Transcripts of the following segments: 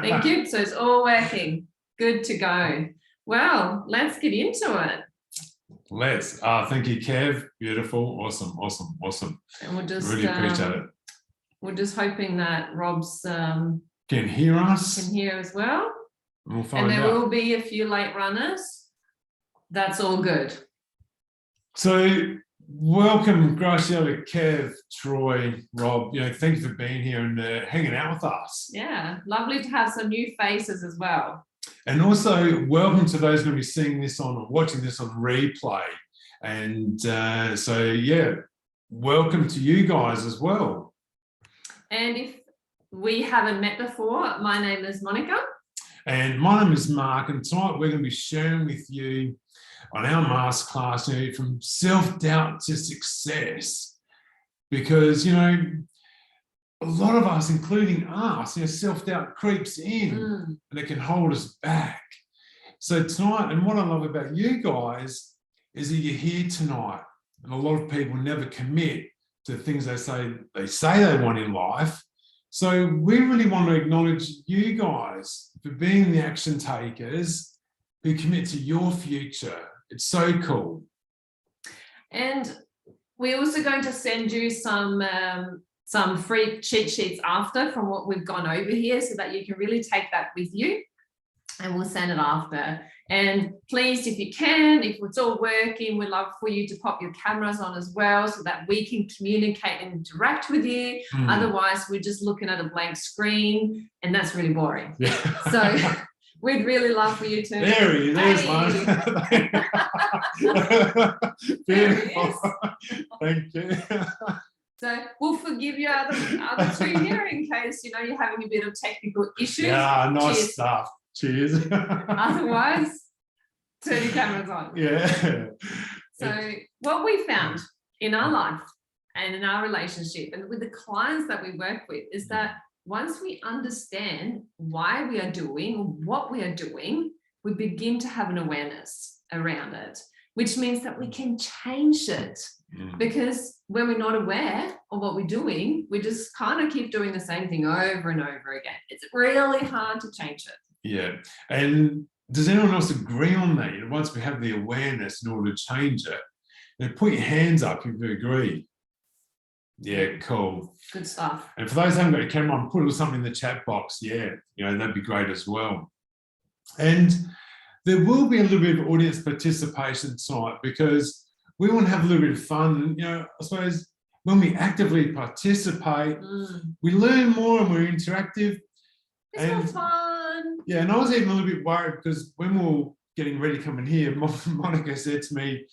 Thank you. So it's all working. Good to go. Well, let's get into it. Let's. Thank you, Kev. Beautiful. Awesome. And we'll just really appreciate it. We're just hoping that Rob's can hear us. Can hear as well. We'll find and out. There will be a few late runners. That's all good. So welcome, Graciela, Kev, Troy, Rob. Thank you for being here and hanging out with us. Yeah, lovely to have some new faces as well. And also welcome to those going to be seeing this on, watching this on replay. And so yeah, welcome to you guys as well. And if we haven't met before, my name is Monica. And my name is Mark, and tonight we're going to be sharing with you on our masterclass, from self-doubt to success. Because, a lot of us, including us, self-doubt creeps in and it can hold us back. So tonight, and what I love about you guys is that you're here tonight, and a lot of people never commit to things they say they want in life. So we really want to acknowledge you guys for being the action takers who commit to your future. It's so cool. And we're also going to send you some free cheat sheets after from what we've gone over here, so that you can really take that with you, and we'll send it after. And please, if you can, if it's all working, we'd love for you to pop your cameras on as well, so that we can communicate and interact with you. Otherwise, we're just looking at a blank screen, and that's really boring. Yeah. So we'd really love for you to. There he is. There's one. Beautiful. Thank you. So we'll forgive you other two here in case you're having a bit of technical issues. Yeah, nice stuff. Cheers. Otherwise, turn your cameras on. Yeah. So what we found in our life and in our relationship and with the clients that we work with is that once we understand why we are doing what we are doing, we begin to have an awareness around it, which means that we can change it. Because when we're not aware of what we're doing, we just kind of keep doing the same thing over and over again. It's really hard to change it. Yeah. And does anyone else agree on that? Once we have the awareness in order to change it, put your hands up if you agree. Yeah, cool. Good stuff. And for those who haven't got a camera on, put a little something in the chat box. Yeah, that'd be great as well. And there will be a little bit of audience participation tonight, because we want to have a little bit of fun. I suppose when we actively participate, we learn more and we're interactive. It's more fun. Yeah, and I was even a little bit worried, because when we were getting ready to come in here, Monica said to me,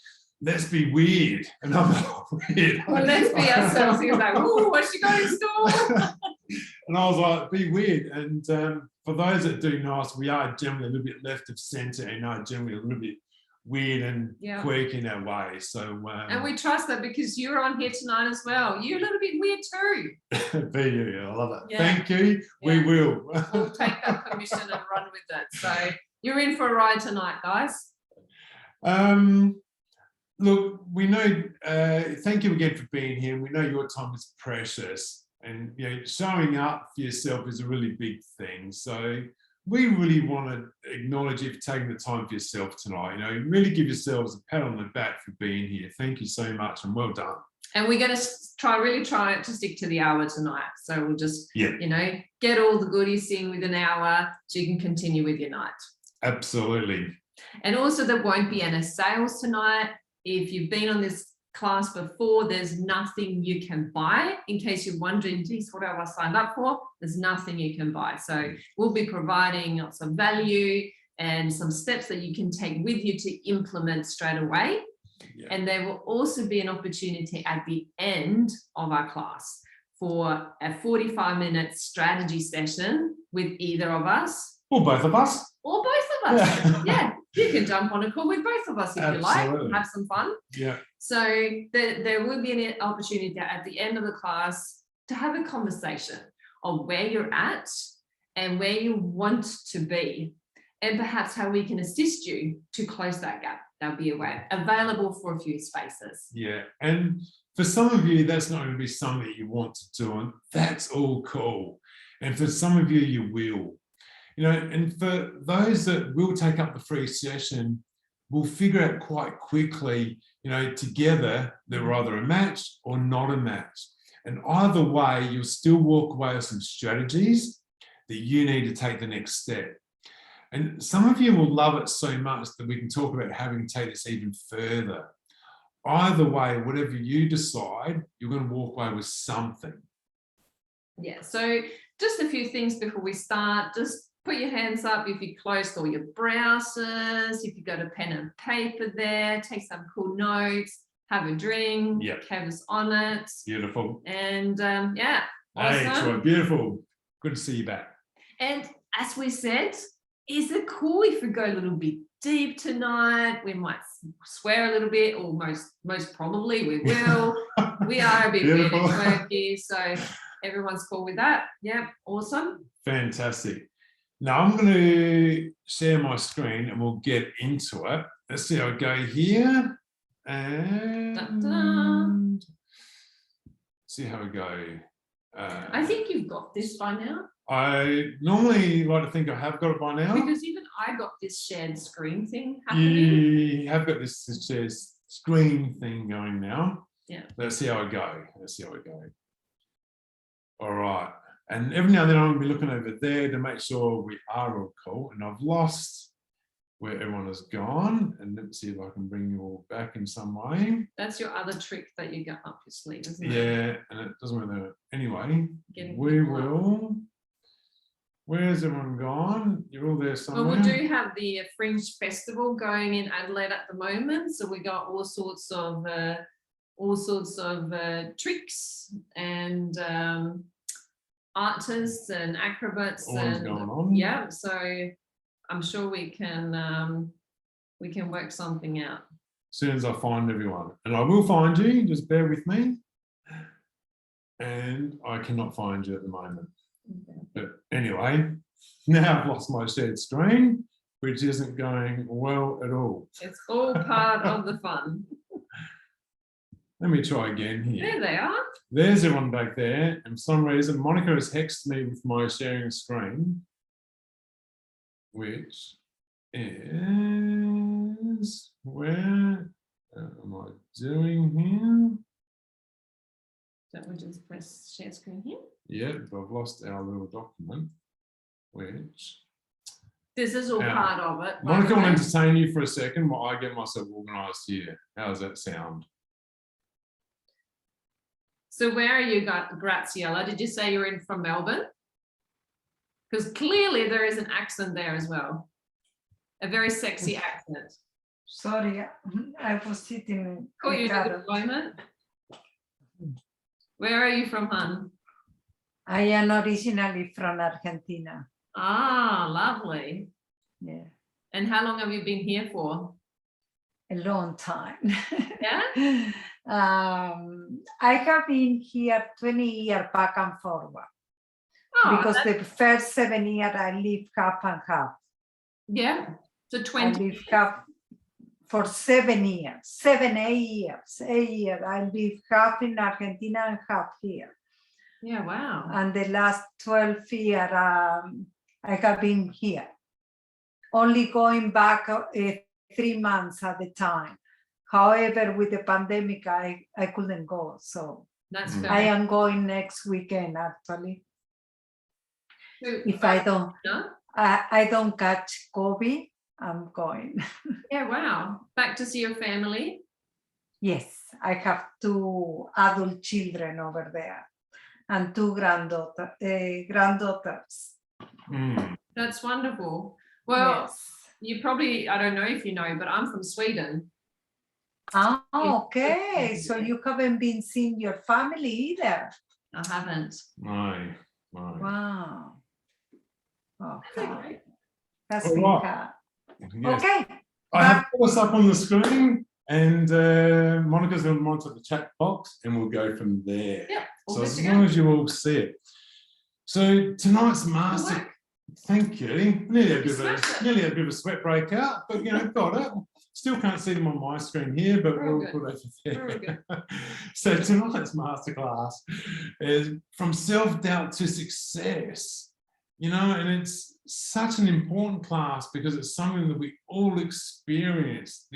let's be weird. And I'm like, weird. Well, let's be ourselves. He was like, oh, what's she got in store? And I was like, be weird. And for those that do know us, we are generally a little bit left of centre, and are generally a little bit weird and quirky in our way. So and we trust that, because you're on here tonight as well. You're a little bit weird too. Be you. I love it. Yeah. Thank you. Yeah. We will. We'll take that permission and run with it. So you're in for a ride tonight, guys. Look, we know, thank you again for being here. We know your time is precious, and showing up for yourself is a really big thing. So we really want to acknowledge you for taking the time for yourself tonight. Really give yourselves a pat on the back for being here. Thank you so much, and well done. And we're going to really try to stick to the hour tonight. So we'll just, get all the goodies in with an hour so you can continue with your night. Absolutely. And also, there won't be any sales tonight. If you've been on this class before, there's nothing you can buy. In case you're wondering, geez, what have I signed up for? There's nothing you can buy. So we'll be providing some value and some steps that you can take with you to implement straight away. Yeah. And there will also be an opportunity at the end of our class for a 45-minute strategy session with either of us. Or both of us. Or both of us. Yeah. You can jump on a call with both of us if you like, have some fun. Yeah. So there will be an opportunity at the end of the class to have a conversation on where you're at and where you want to be, and perhaps how we can assist you to close that gap. That'll be available for a few spaces. Yeah. And for some of you, that's not going to be something that you want to do, and that's all cool. And for some of you, you will. You know, and for those that will take up the free session, we'll figure out quite quickly, you know, together, they're either a match or not a match. And either way, you'll still walk away with some strategies that you need to take the next step. And some of you will love it so much that we can talk about how we can take this even further. Either way, whatever you decide, you're going to walk away with something. Yeah, so just a few things before we start. Just put your hands up if you closed all your browsers, if you've got a pen and paper there, take some cool notes, have a drink, have us on it. Beautiful. And yeah, awesome. Hey, Troy, beautiful. Good to see you back. And as we said, is it cool if we go a little bit deep tonight? We might swear a little bit, or most probably we will. We are a bit weird and quirky, so everyone's cool with that. Yeah, awesome. Fantastic. Now I'm going to share my screen and we'll get into it. Let's see how I go here. And see how we go. I think you've got this by now. I normally like to think I have got it by now. Because even I got this shared screen thing happening. You have got this shared screen thing going now. Yeah. Let's see how I go. Let's see how we go. All right. And every now and then I'm going to be looking over there to make sure we are all cool. And I've lost where everyone has gone. And let's see if I can bring you all back in some way. That's your other trick that you got up your sleeve, isn't it? Yeah, and it doesn't matter. Anyway, we will. Where's everyone gone? You're all there somewhere. Well, we do have the Fringe Festival going in Adelaide at the moment. So we got all sorts of tricks and artists and acrobats and going on. Yeah, so I'm sure we can work something out as soon as I find everyone, and I will find you. Just bear with me. And I cannot find you at the moment. Okay. But anyway, now I've lost my shared screen, which isn't going well at all. It's all part of the fun. Let me try again here. There they are. There's everyone back there. And for some reason, Monica has hexed me with my sharing screen, which is, where am I doing here? Don't we just press share screen here? Yeah, but I've lost our little document, which... This is all part of it. Monica will entertain you for a second while I get myself organised here. How does that sound? So where are you, Graziella? Did you say you're in from Melbourne? Because clearly there is an accent there as well. A very sexy accent. Sorry, I was sitting. Caught you at the moment. Where are you from, hon? I am originally from Argentina. Ah, lovely. Yeah. And how long have you been here for? A long time. Yeah? I have been here 20 years back and forward. Oh, because the first 7 years I live half and half. Yeah. So 20. I live half for 7 years, 7, 8 years, 8 years. I live half in Argentina and half here. Yeah, wow. And the last 12 years, I have been here. Only going back 3 months at a time. However, with the pandemic, I couldn't go. So that's fair. I am going next weekend, actually. So, if I don't catch COVID, I'm going. Yeah, wow. Back to see your family? Yes, I have 2 adult children over there and 2 granddaughters. That's wonderful. Well, yes. You probably, I don't know if you know, but I'm from Sweden. Oh, okay. So you haven't been seeing your family either? I haven't. No. Wow. Okay. That's all right. Yes. Okay. I have us up on the screen, and Monica's going to monitor the chat box, and we'll go from there. Yeah. So as long as you all see it. So tonight's master. Thank you. Nearly a bit of a sweat breakout, but you know, got it. Still can't see them on my screen here, but we'll put it there. So tonight's masterclass is from self-doubt to success. you know, and it's such an important class because it's something that we all experience.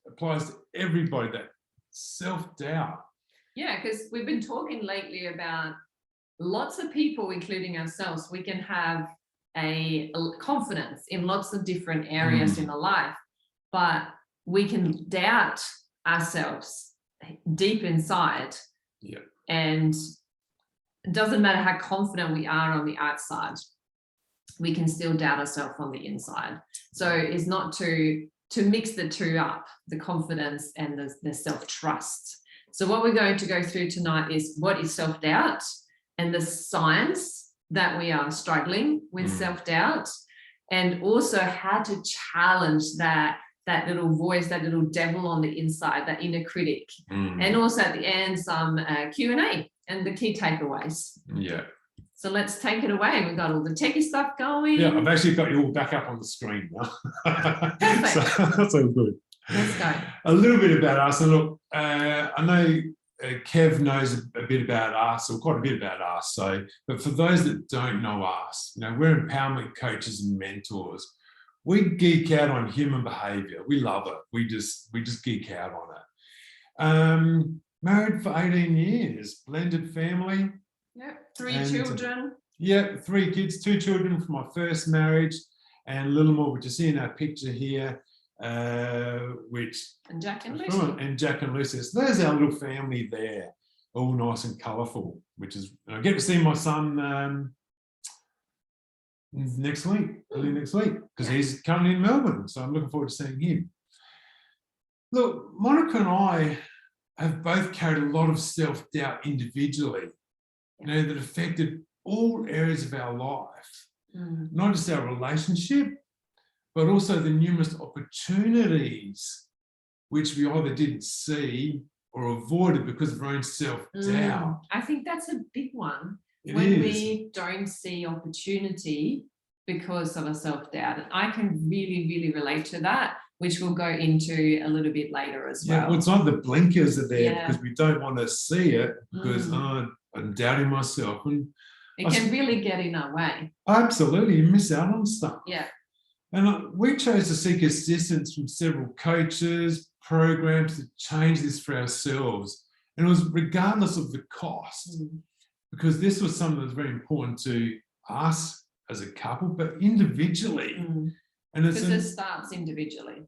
Applies to everybody, that self-doubt. Yeah, because we've been talking lately about lots of people, including ourselves, we can have a confidence in lots of different areas in the life, but we can doubt ourselves deep inside. Yeah. And it doesn't matter how confident we are on the outside, we can still doubt ourselves on the inside. So it's not to mix the two up, the confidence and the self-trust. So what we're going to go through tonight is what is self-doubt and the signs that we are struggling with self-doubt, and also how to challenge that little voice, that little devil on the inside, that inner critic. And also at the end, some Q&A and the key takeaways. Yeah. So let's take it away. We've got all the techie stuff going. Yeah, I've actually got you all back up on the screen now. Perfect. So that's all good. Let's go. A little bit about us. And look, I know Kev knows a bit about us, or quite a bit about us. So, but for those that don't know us, you know, we're empowerment coaches and mentors. We geek out on human behavior. We love it. We just geek out on it. Married for 18 years, blended family. Yep, 3 children. Yeah, 3 kids, 2 children from my first marriage, and a little more, which you see in our picture here, and Jack and Lucy. And Jack and Lucy. So there's our little family there, all nice and colourful, which is, I get to see my son next week, early next week, because he's currently in Melbourne. So I'm looking forward to seeing him. Look, Monica and I have both carried a lot of self-doubt individually, you know, that affected all areas of our life, not just our relationship, but also the numerous opportunities which we either didn't see or avoided because of our own self-doubt. I think that's a big one. When we don't see opportunity because of a self-doubt. I can really, really relate to that, which we'll go into a little bit later as well. Well, it's like the blinkers are there because we don't want to see it because I'm doubting myself. And it can really get in our way. Absolutely, you miss out on stuff. Yeah. And we chose to seek assistance from several coaches, programs to change this for ourselves. And it was regardless of the cost, because this was something that was very important to us as a couple, but individually. And it's because it starts individually.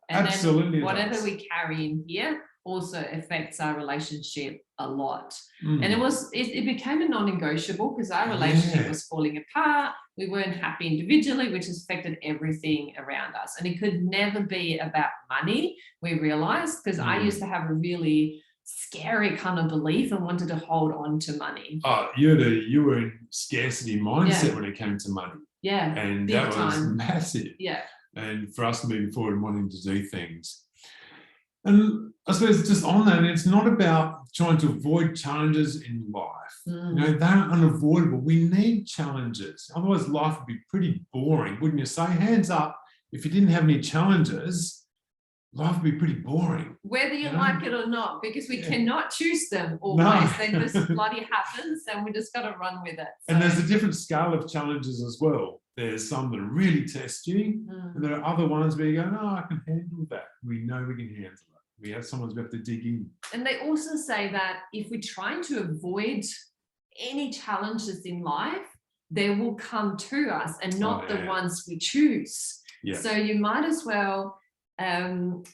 And absolutely then whatever we carry in here also affects our relationship a lot. And it became a non-negotiable because our relationship was falling apart. We weren't happy individually, which has affected everything around us. And it could never be about money, we realized, because I used to have a really scary kind of belief and wanted to hold on to money. Oh, you were in scarcity mindset when it came to money. Yeah. And that was massive. Yeah. And for us moving forward and wanting to do things. And I suppose just on that, it's not about trying to avoid challenges in life. You know, they're unavoidable. We need challenges. Otherwise, life would be pretty boring, wouldn't you say? Hands up, if you didn't have any challenges, life would be pretty boring. Whether you like it or not, because we cannot choose them always. They just bloody happens and we just got to run with it. So. And there's a different scale of challenges as well. There's some that really test you, and there are other ones where you go, no, I can handle that. We know we can handle it. We have someone who have to dig in. And they also say that if we're trying to avoid any challenges in life, they will come to us and not the ones we choose. So you might as well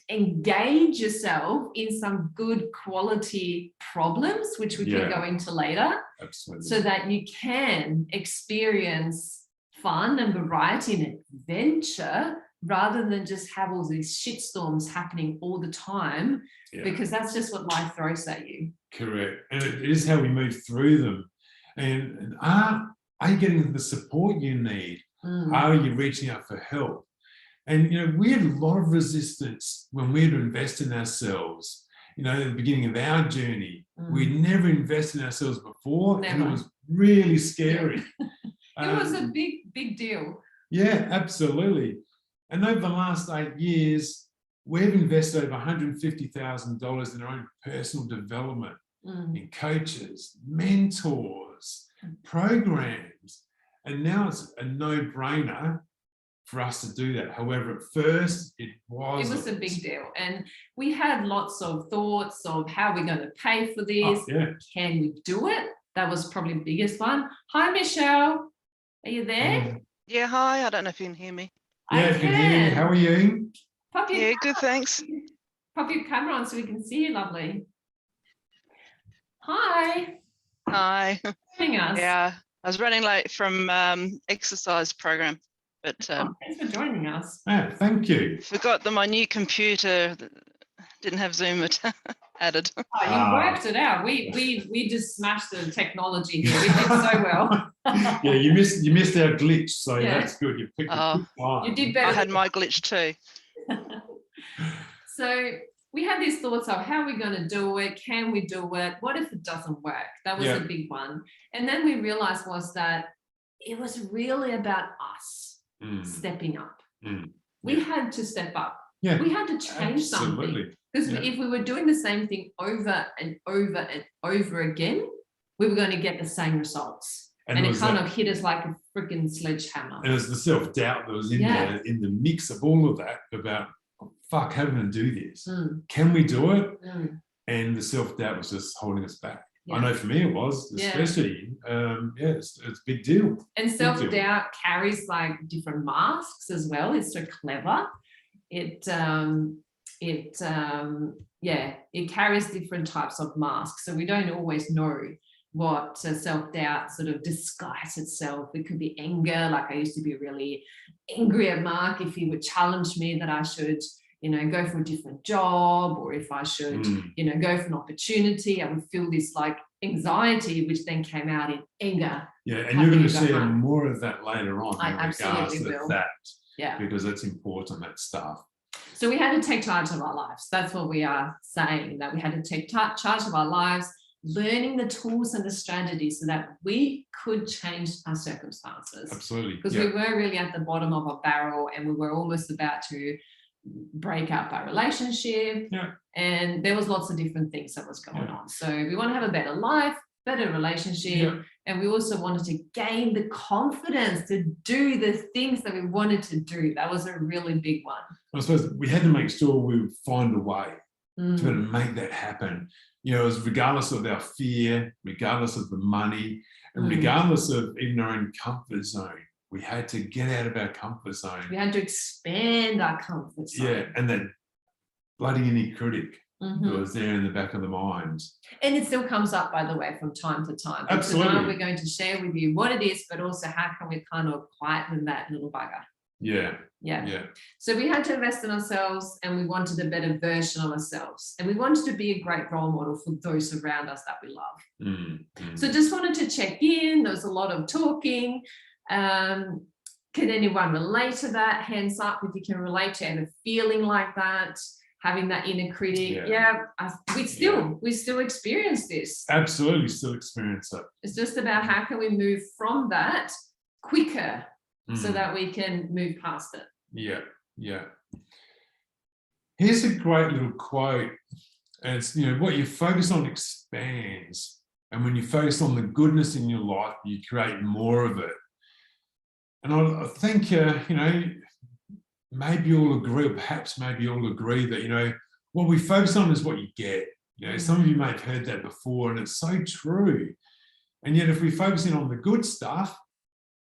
engage yourself in some good quality problems, which we can go into later. Absolutely. So that you can experience fun and variety and adventure rather than just have all these shitstorms happening all the time, because that's just what life throws at you. Correct. And it is how we move through them. And are you getting the support you need? Are you reaching out for help? And, you know, we had a lot of resistance when we had to invest in ourselves. You know, at the beginning of our journey, we'd never invested in ourselves before, and it was really scary. It was a big deal. Yeah, absolutely. And over the last 8 years, we've invested over $150,000 in our own personal development, in coaches, mentors, programs, And now it's a no-brainer for us to do that. However, at first it was a big deal. And we had lots of thoughts of how we're going to pay for this. Oh, yeah. Can we do it? That was probably the biggest one. Hi, Michelle. Are you there? Yeah, hi. I don't know if you can hear me. Yeah, I can hear you. How are you? Yeah, good, thanks. Pop your camera on so we can see you, lovely. Hi. Hi. Joining us. Yeah, I was running late from exercise program, but thanks for joining us. Yeah, thank you. forgot that my new computer didn't have Zoom added. Oh, you worked it out. We just smashed the technology here. We did so well. Yeah, you missed our glitch, so that's good. You picked a good time. You did better. I had my glitch too. So we had these thoughts of how we're going to do it. Can we do it? What if it doesn't work? That was a big one. And then we realized was that it was really about us stepping up. We had to step up. Yeah, we had to change something. Because if we were doing the same thing over and over and over again, we were going to get the same results. And it kind of hit us like a freaking sledgehammer. And it was the self-doubt that was in there, in the mix of all of that about, oh, fuck, how are we going to do this? Can we do it? And the self-doubt was just holding us back. I know for me it was, especially, it's a big deal. And self-doubt carries like different masks as well. It's so clever. It carries different types of masks. So we don't always know what self-doubt sort of disguise itself. It could be anger, like I used to be really angry at Mark if he would challenge me that I should, go for a different job, or if I should, go for an opportunity. I would feel this like anxiety, which then came out in anger. Yeah, and you're going to see more of that later on. I absolutely will. That, yeah, because it's important, that stuff. So we had to take charge of our lives. That's what we are saying, that we had to take charge of our lives, learning the tools and the strategies so that we could change our circumstances. Absolutely. Because we were really at the bottom of a barrel and we were almost about to break up our relationship. And there was lots of different things that was going on. So we want to have a better life, better relationship. And we also wanted to gain the confidence to do the things that we wanted to do. That was a really big one. I suppose we had to make sure we would find a way to be able to make that happen. It was regardless of our fear, regardless of the money, and regardless of even our own comfort zone. We had to get out of our comfort zone. We had to expand our comfort zone. Yeah, and that bloody inner critic that was there in the back of the mind. And it still comes up, by the way, from time to time. Absolutely. So now we're going to share with you what it is, but also how can we kind of quieten that little bugger. Yeah. So we had to invest in ourselves, and we wanted a better version of ourselves, and we wanted to be a great role model for those around us that we love. So just wanted to check in. There was a lot of talking. Can anyone relate to that? Hands up if you can relate to ever feeling like that, having that inner critic. We still experience this. Absolutely, still experience it. It's just about how can we move from that quicker so that we can move past it. Yeah. Here's a great little quote. And it's, what you focus on expands. And when you focus on the goodness in your life, you create more of it. And I think, maybe you'll agree, or perhaps maybe you'll agree that, what we focus on is what you get. Some of you may have heard that before, and it's so true. And yet if we focus in on the good stuff,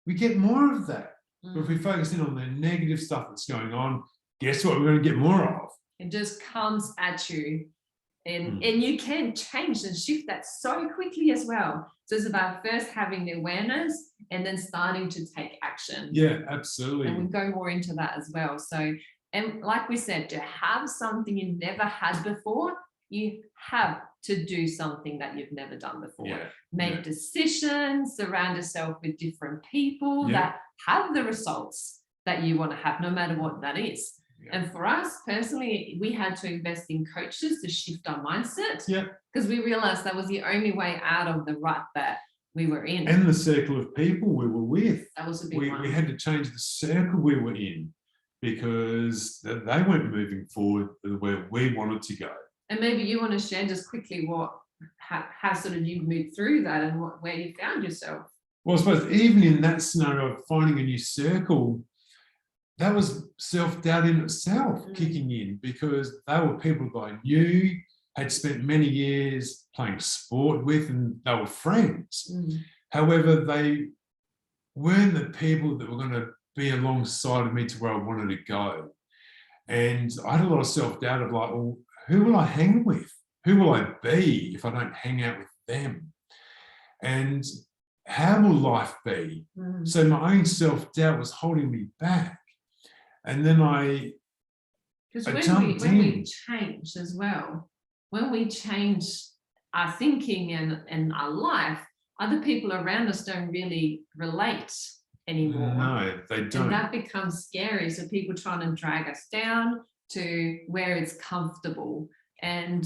we get more of that. But if we focus in on the negative stuff that's going on, guess what we're going to get more of? It just comes at you. And you can change and shift that so quickly as well. So it's about first having the awareness and then starting to take action. Yeah, absolutely. And we'll go more into that as well. So, and like we said, to have something you've never had before, you have to do something that you've never done before. Make decisions, surround yourself with different people that have the results that you want to have, no matter what that is. And for us personally, we had to invest in coaches to shift our mindset because we realized that was the only way out of the rut that we were in. And the circle of people we were with. That was a big one. We had to change the circle we were in because they weren't moving forward where we wanted to go. And maybe you want to share just quickly how sort of you moved through that and where you found yourself. Well, I suppose even in that scenario of finding a new circle, that was self-doubt in itself kicking in, because they were people that I knew, had spent many years playing sport with, and they were friends. However, they weren't the people that were going to be alongside of me to where I wanted to go. And I had a lot of self-doubt of like, well, who will I hang with? Who will I be if I don't hang out with them? And how will life be? So my own self-doubt was holding me back. And then because when we change as well, when we change our thinking and our life, other people around us don't really relate anymore. No, they don't. And that becomes scary. So people trying to drag us down to where it's comfortable. And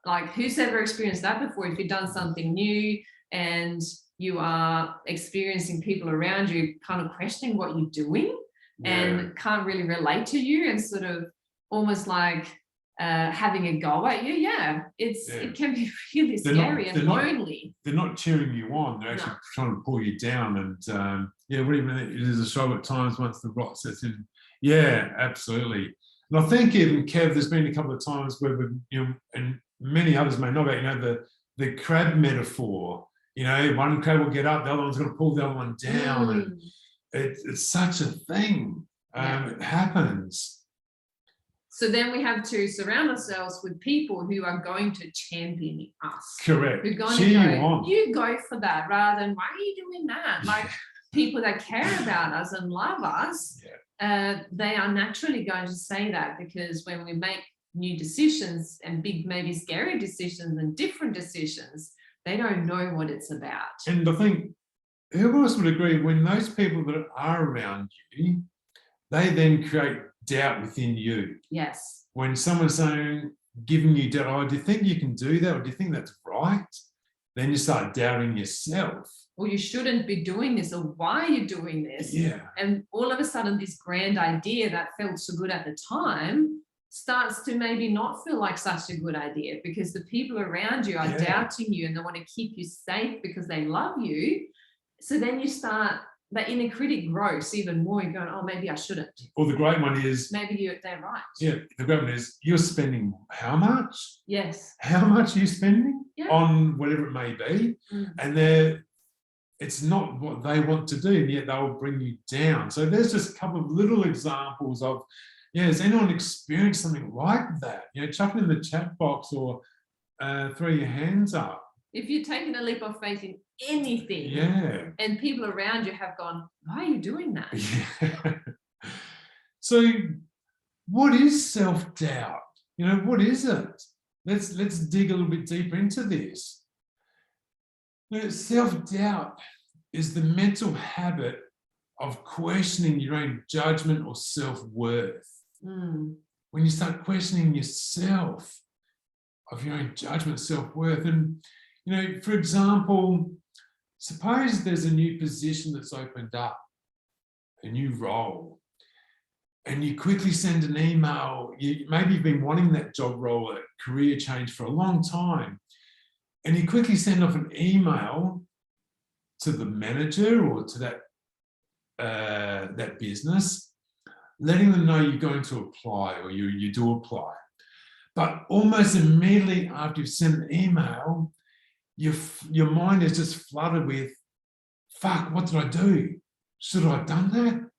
like, who's ever experienced that before? If you've done something new and you are experiencing people around you kind of questioning what you're doing and can't really relate to you, and sort of almost like having a go at you, it can be really scary and lonely. They're not cheering you on, they're actually trying to pull you down. And it is a show at times once the rot sets in. Yeah, absolutely. And I think even, Kev, there's been a couple of times where we've, and many others may know about, the crab metaphor. One crab will get up, the other one's going to pull the other one down. And it's such a thing. It happens. So then we have to surround ourselves with people who are going to champion us. Correct. Who are going to go, you go for that, rather than, why are you doing that? Like, people that care about us and love us, they are naturally going to say that, because when we make new decisions and big, maybe scary decisions and different decisions, they don't know what it's about. And I think who else would agree, when those people that are around you, they then create doubt within you. Yes. When someone's saying, giving you doubt, oh, do you think you can do that? Or do you think that's right? Then you start doubting yourself. Or you shouldn't be doing this, or why are you doing this? Yeah. And all of a sudden, this grand idea that felt so good at the time starts to maybe not feel like such a good idea, because the people around you are doubting you and they want to keep you safe because they love you. So then you start, that inner critic grows even more. You're going, oh, maybe I shouldn't. Or the great one is, maybe they're right. Yeah, the great one is, you're spending how much? Yes. How much are you spending on whatever it may be? And it's not what they want to do, and yet they will bring you down. So there's just a couple of little examples of, has anyone experienced something like that? Chuck it in the chat box, or throw your hands up. If you're taking a leap of faith in anything, and people around you have gone, why are you doing that? So what is self-doubt? What is it? Let's dig a little bit deeper into this. Self-doubt is the mental habit of questioning your own judgment or self-worth. When you start questioning yourself, of your own judgment, self-worth. And, for example, suppose there's a new position that's opened up, a new role, and you quickly send an email. Maybe you've been wanting that job role, a career change for a long time, and you quickly send off an email to the manager or to that business, letting them know you're going to apply, or you do apply. But almost immediately after you've sent an email, your mind is just flooded with, fuck, what did I do? Should I have done that?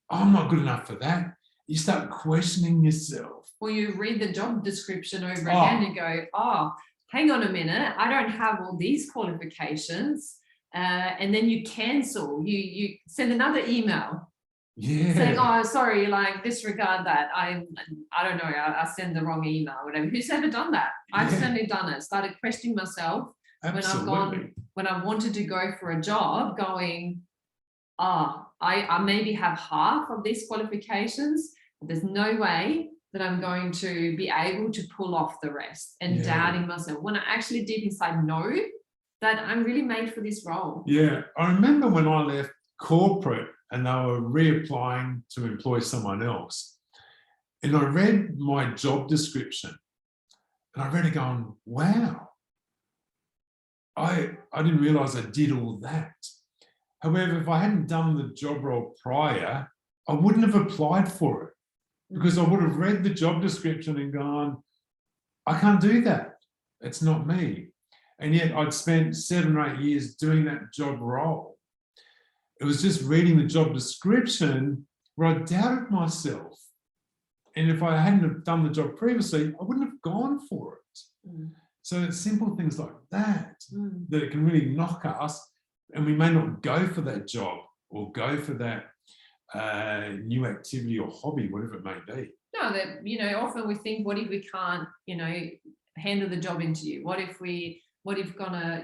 Oh, I'm not good enough for that. You start questioning yourself. Or you read the job description over again and go, oh, hang on a minute, I don't have all these qualifications. And then you cancel, you send another email. Saying, oh, sorry, like, disregard that. I don't know, I send the wrong email, whatever. Who's ever done that? I've certainly done it. Started questioning myself. Absolutely. when I wanted to go for a job, going, I maybe have half of these qualifications, but there's no way that I'm going to be able to pull off the rest, and doubting myself when I actually deep inside know that I'm really made for this role. Yeah, I remember when I left corporate and they were reapplying to employ someone else, and I read my job description, and I read it going, wow, I didn't realize I did all that. However, if I hadn't done the job role prior, I wouldn't have applied for it because I would have read the job description and gone, I can't do that. It's not me. And yet I'd spent 7 or 8 years doing that job role. It was just reading the job description where I doubted myself. And if I hadn't have done the job previously, I wouldn't have gone for it. So it's simple things like that, that it can really knock us, and we may not go for that job or go for that new activity or hobby, whatever it may be. No, that, you know, often we think, what if we can't, you know, handle the job interview? What if we're gonna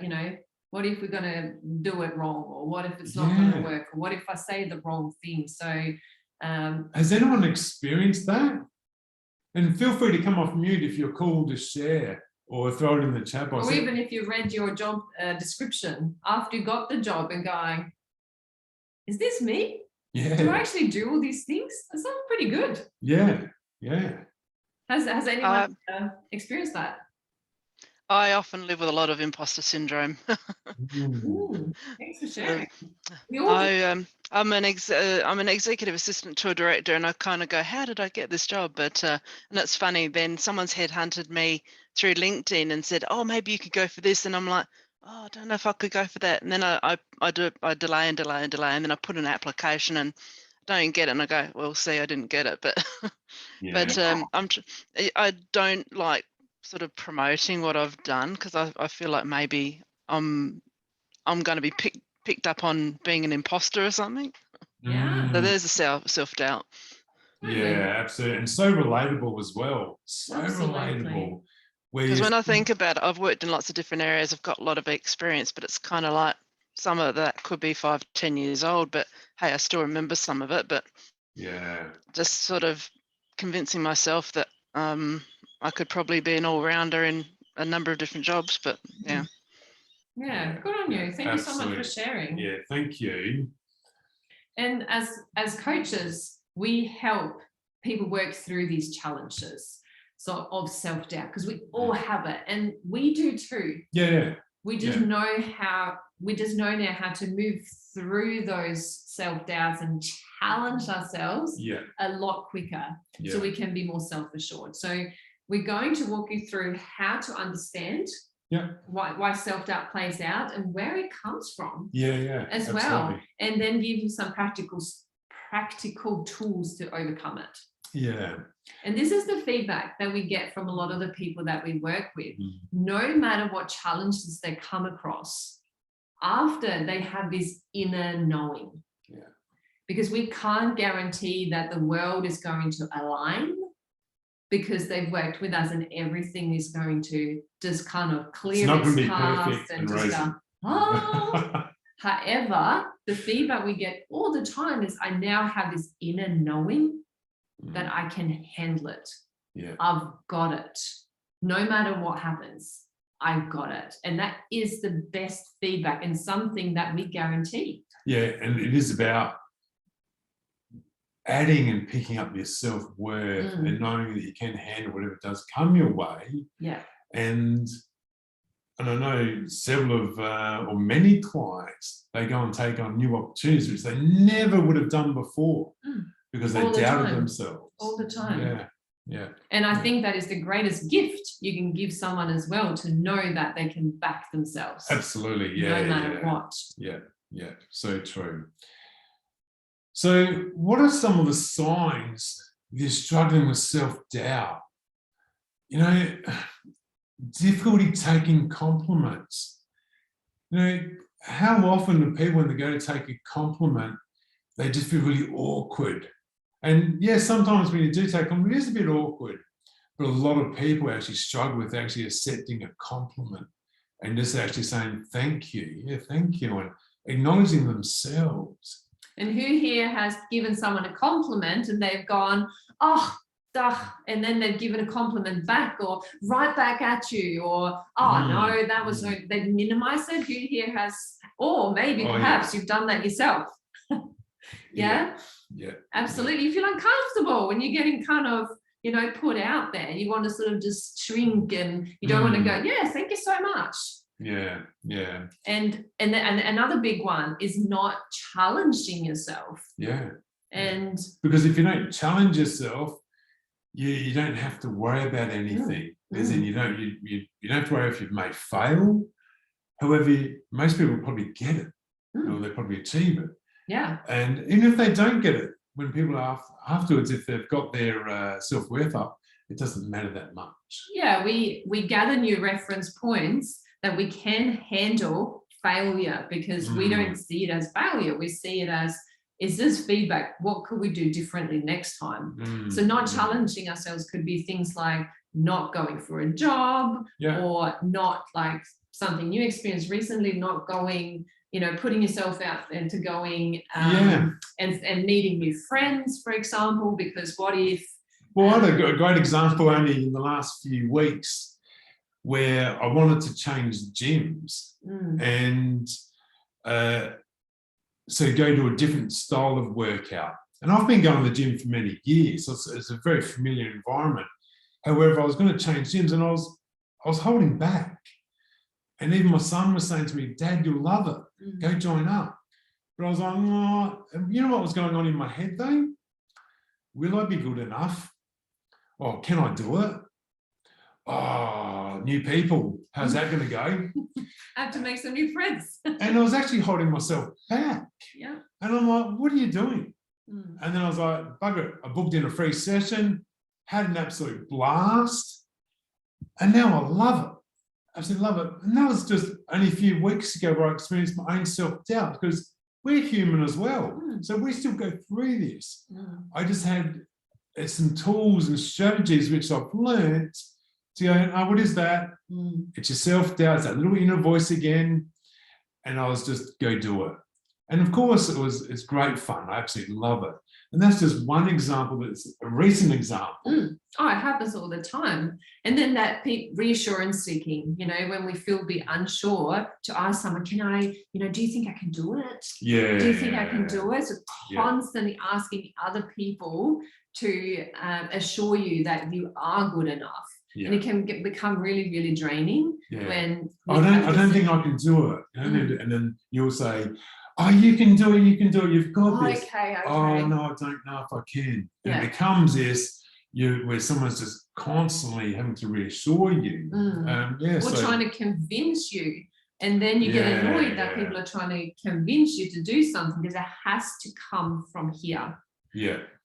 do it wrong? Or what if it's not gonna work? Or what if I say the wrong thing? So has anyone experienced that? And feel free to come off mute if you're cool to share, or throw it in the chat box. Or even if you read your job description after you got the job and going, is this me? Yeah. Do I actually do all these things? That sounds pretty good. Yeah. Has anyone experienced that? I often live with a lot of imposter syndrome. Ooh, thanks for sharing. I'm an executive assistant to a director, and I kind of go, how did I get this job? But and it's funny, then someone's headhunted me through LinkedIn and said, oh, maybe you could go for this, and I'm like, oh, I don't know if I could go for that. And then I delay, and then I put an application and don't get it, and I go, well, see, I didn't get it. But I don't like sort of promoting what I've done, because I feel like maybe I'm going to be picked up on being an imposter or something. Yeah. So there's a self-doubt. Yeah, absolutely. And so relatable as well. So relatable. Because when I think about it, I've worked in lots of different areas. I've got a lot of experience, but it's kind of like some of that could be 5, 10 years old, but hey, I still remember some of it. But just sort of convincing myself that I could probably be an all-rounder in a number of different jobs, but yeah, good on you. Thank you so much for sharing. Yeah, thank you. And as coaches, we help people work through these challenges of self-doubt, because we all have it, and we do too. We just know now how to move through those self-doubts and challenge ourselves a lot quicker, so we can be more self-assured. So we're going to walk you through how to understand why self-doubt plays out and where it comes from as well, and then give you some practical tools to overcome it. And this is the feedback that we get from a lot of the people that we work with. No matter what challenges they come across, after they have this inner knowing, because we can't guarantee that the world is going to align, because they've worked with us and everything is going to just kind of clear its path and just go, However, the feedback we get all the time is, I now have this inner knowing that I can handle it. I've got it. No matter what happens, I've got it. And that is the best feedback, and something that we guarantee. And it is about adding and picking up your self-worth and knowing that you can handle whatever does come your way. And I know several of, or many clients, they go and take on new opportunities, which they never would have done before, because they doubted themselves. All the time. Yeah. And I think that is the greatest gift you can give someone as well, to know that they can back themselves. Absolutely. No matter what. Yeah. So true. So what are some of the signs you're struggling with self-doubt? You know, difficulty taking compliments. You know, how often do people, when they go to take a compliment, they just feel really awkward? And yes, sometimes when you do take a compliment, it is a bit awkward, but a lot of people actually struggle with actually accepting a compliment and just actually saying, thank you. Thank you. And acknowledging themselves. And who here has given someone a compliment and they've gone, oh, duh, and then they've given a compliment back, or right back at you, or, oh, no, that was no, they've minimized it. Who here has, or maybe perhaps you've done that yourself. Yeah, absolutely. You feel uncomfortable when you're getting kind of, you know, put out there. You want to sort of just shrink, and you don't want to go, yeah, thank you so much. Yeah, yeah. And another big one is not challenging yourself. Yeah. And because if you don't challenge yourself, you don't have to worry about anything. As in, you don't have to worry if you've made fail. However, most people probably get it, or they probably achieve it. Yeah. And even if they don't get it, when people are afterwards, if they've got their self-worth up, it doesn't matter that much. Yeah, we gather new reference points that we can handle failure, because we don't see it as failure. We see it as, is this feedback? What could we do differently next time? So not challenging ourselves could be things like not going for a job, or not, like something you experienced recently, not going, you know, putting yourself out there to going and meeting new friends, for example, because what if... Well, I had a great example only in the last few weeks where I wanted to change gyms and so go to a different style of workout. And I've been going to the gym for many years, so it's a very familiar environment. However, I was going to change gyms and I was holding back. And even my son was saying to me, Dad, you'll love it. Go join up. But I was like, oh, you know what was going on in my head though? Will I be good enough? Oh, can I do it? Oh, new people. How's that going to go? I have to make some new friends. And I was actually holding myself back. Yeah. And I'm like, what are you doing? And then I was like, bugger it. I booked in a free session, had an absolute blast. And now I love it. Absolutely love it. And that was just only a few weeks ago where I experienced my own self-doubt, because we're human as well. So we still go through this. I just had some tools and strategies which I've learned to go, oh, what is that? It's your self-doubt, it's that little inner voice again. And I was just, go do it. And of course, it's great fun. I absolutely love it. And that's just one example, that's a recent example. Oh, it happens all the time. And then that reassurance seeking, you know, when we feel a bit unsure, to ask someone, can I, you know, do you think I can do it? Yeah. Do you think I can do it? So constantly asking other people to assure you that you are good enough. And it can become really, really draining when I don't think I can do it. And then you'll say, oh, you can do it, you've got this. Okay. Oh no, I don't know if I can. And it becomes this where someone's just constantly having to reassure you. Or trying to convince you. And then you get annoyed that people are trying to convince you to do something, because it has to come from here.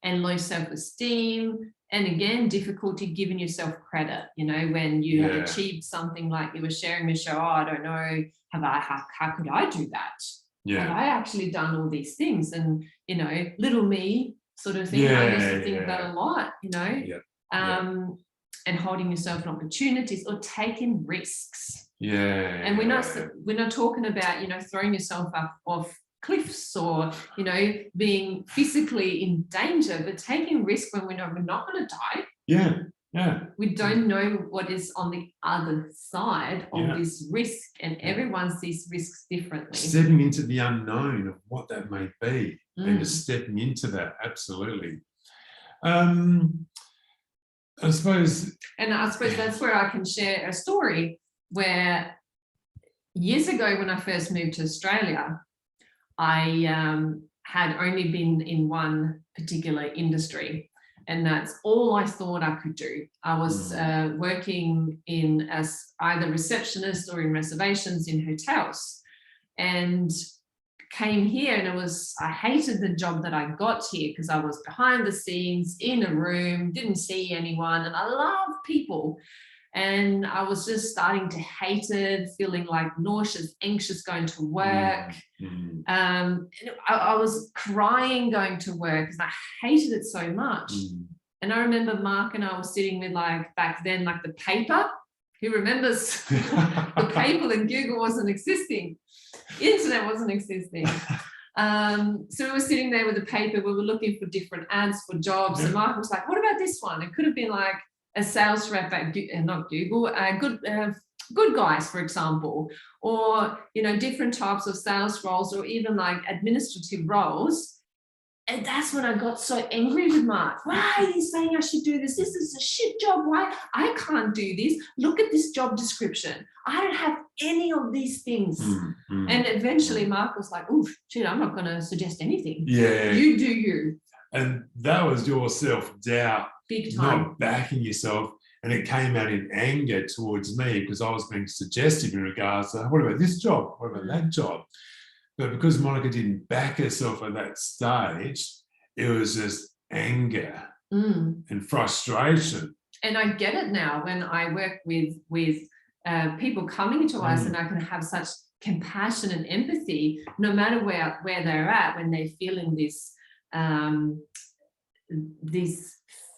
And low self-esteem. And again, difficulty giving yourself credit, you know, when you have achieved something like you were sharing, Michelle, oh, I don't know, how could I do that? Have I actually done all these things? And, you know, little me sort of thing. I used to think that a lot, you know, and holding yourself in opportunities or taking risks. And we're not talking about, you know, throwing yourself off cliffs or, you know, being physically in danger, but taking risk when we know we're not going to die. We don't know what is on the other side of this risk, and everyone sees risks differently. Stepping into the unknown of what that may be, and just stepping into that, absolutely. I suppose that's where I can share a story where years ago when I first moved to Australia, I had only been in one particular industry, and that's all I thought I could do. I was working as either receptionist or in reservations in hotels, and came here, and I hated the job that I got here, because I was behind the scenes in a room, didn't see anyone, and I love people. And I was just starting to hate it, feeling like nauseous, anxious going to work. I was crying going to work because I hated it so much. And I remember Mark and I were sitting with, like, back then, like the paper. Who remembers the paper, and Google wasn't existing. Internet wasn't existing. So we were sitting there with the paper. We were looking for different ads for jobs. And Mark was like, what about this one? It could have been like a sales rep at not Google, Good Guys, for example, or, you know, different types of sales roles, or even like administrative roles. And that's when I got so angry with Mark. Why are you saying I should do this? This is a shit job. Why? I can't do this. Look at this job description. I don't have any of these things. And eventually Mark was like, oh, shit, I'm not going to suggest anything. Yeah. You do you. And that was your self-doubt. Big time. Not backing yourself. And it came out in anger towards me because I was being suggestive in regards to, what about this job? What about that job? But because Monica didn't back herself at that stage, it was just anger and frustration. And I get it now when I work with people coming to us, and I can have such compassion and empathy, no matter where they're at, when they're feeling this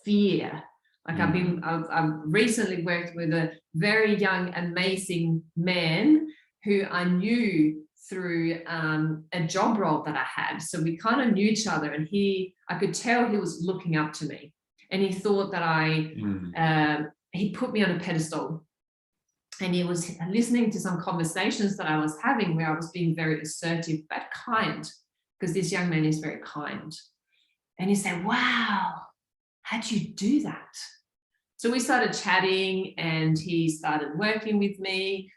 fear. Like I've recently worked with a very young, amazing man who I knew through a job role that I had. So we kind of knew each other, and I could tell he was looking up to me, and he thought that he put me on a pedestal, and he was listening to some conversations that I was having where I was being very assertive but kind, because this young man is very kind. And he said, wow, how'd you do that? So we started chatting, and he started working with me,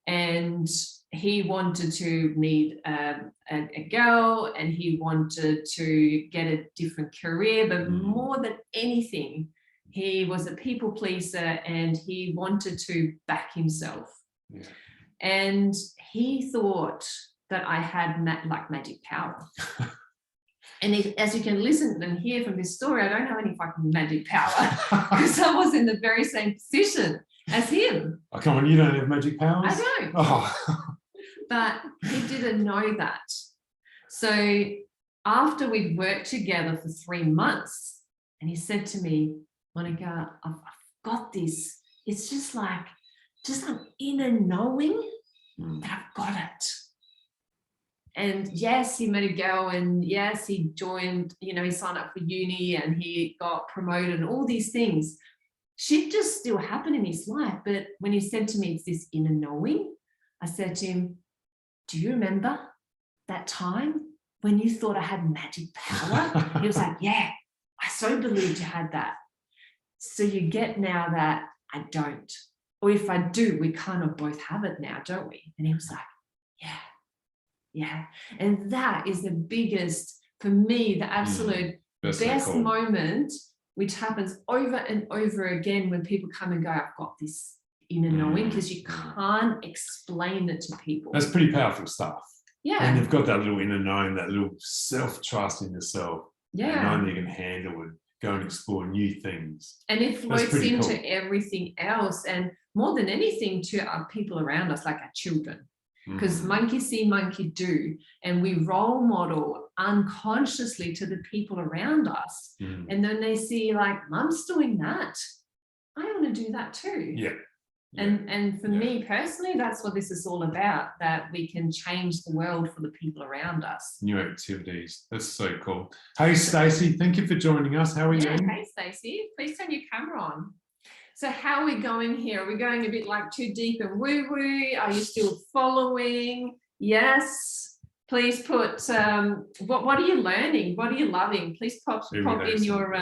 and he wanted to meet a girl, and he wanted to get a different career, but more than anything, he was a people pleaser, and he wanted to back himself. Yeah. And he thought that I had like magic power. And as you can listen and hear from this story, I don't have any fucking magic power because I was in the very same position as him. Oh, come on, you don't have magic powers? I don't. Oh. But he didn't know that. So after we'd worked together for 3 months, and he said to me, Monica, I've got this. It's just like, just an inner knowing that I've got it. And yes, he met a girl, and yes, he joined, he signed up for uni, and he got promoted and all these things. Shit just still happened in his life. But when he said to me, it's this inner knowing, I said to him, do you remember that time when you thought I had magic power? He was like, yeah, I so believed you had that. So you get now that I don't. Or if I do, we kind of both have it now, don't we? And he was like, yeah. And that is the biggest, for me, the absolute best moment, which happens over and over again when people come and go, I've got this inner knowing, because you can't explain it to people. That's pretty powerful stuff. Yeah. And you've got that little inner knowing, that little self-trust in yourself. Yeah. And knowing you can handle it, go and explore new things. And it floats into everything else, and more than anything to our people around us, like our children. Because monkey see, monkey do, and we role model unconsciously to the people around us. And then they see, like, Mum's doing that, I want to do that too. Yeah. And for me personally, that's what this is all about, that we can change the world for the people around us. New activities. That's so cool. Hey, Stacey, thank you for joining us. How are you? Hey, Stacey, please turn your camera on. So how are we going here? Are we going a bit like too deep and woo-woo? Are you still following? Yes. Please put, what are you learning? What are you loving? Please pop in your,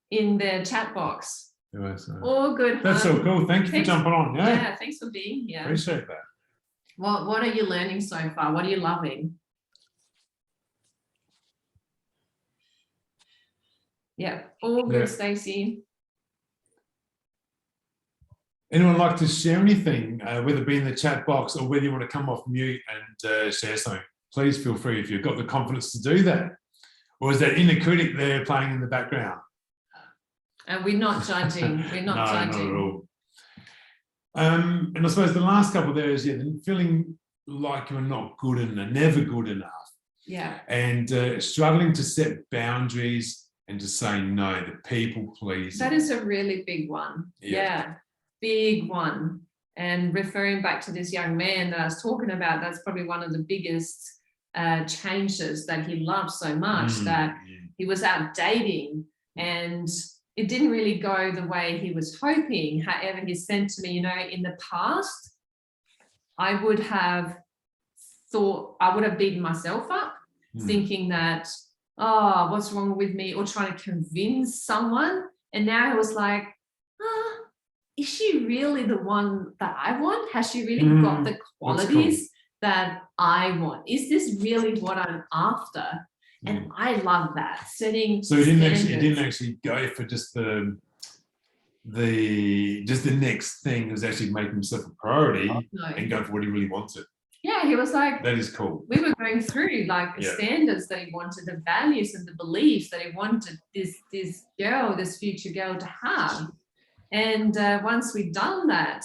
in the chat box. All good. That's so cool. Thank you for jumping on. Yeah, thanks for being here. Appreciate that. What are you learning so far? What are you loving? Yeah, all good, Stacey. Anyone like to share anything, whether it be in the chat box or whether you want to come off mute and share something? Please feel free if you've got the confidence to do that. Or is that inner critic there playing in the background? And we're not judging. We're not judging. Not at all. And I suppose the last couple there is feeling like you're not good enough, never good enough. Yeah. And struggling to set boundaries and to say no, the people pleasing. That is a really big one. Yeah. Big one. And referring back to this young man that I was talking about, that's probably one of the biggest changes, that he loved so much, that he was out dating and it didn't really go the way he was hoping. However, he said to me, in the past, I would have thought, I would have beaten myself up, thinking that, oh, what's wrong with me, or trying to convince someone. And now he was like, is she really the one that I want? Has she really got the qualities that I want? Is this really what I'm after? And I love that, setting So he didn't actually go for just the next thing. He was actually making himself a priority and go for what he really wanted. Yeah, he was like, that is cool. We were going through like the standards that he wanted, the values and the beliefs that he wanted this future girl to have. And once we'd done that,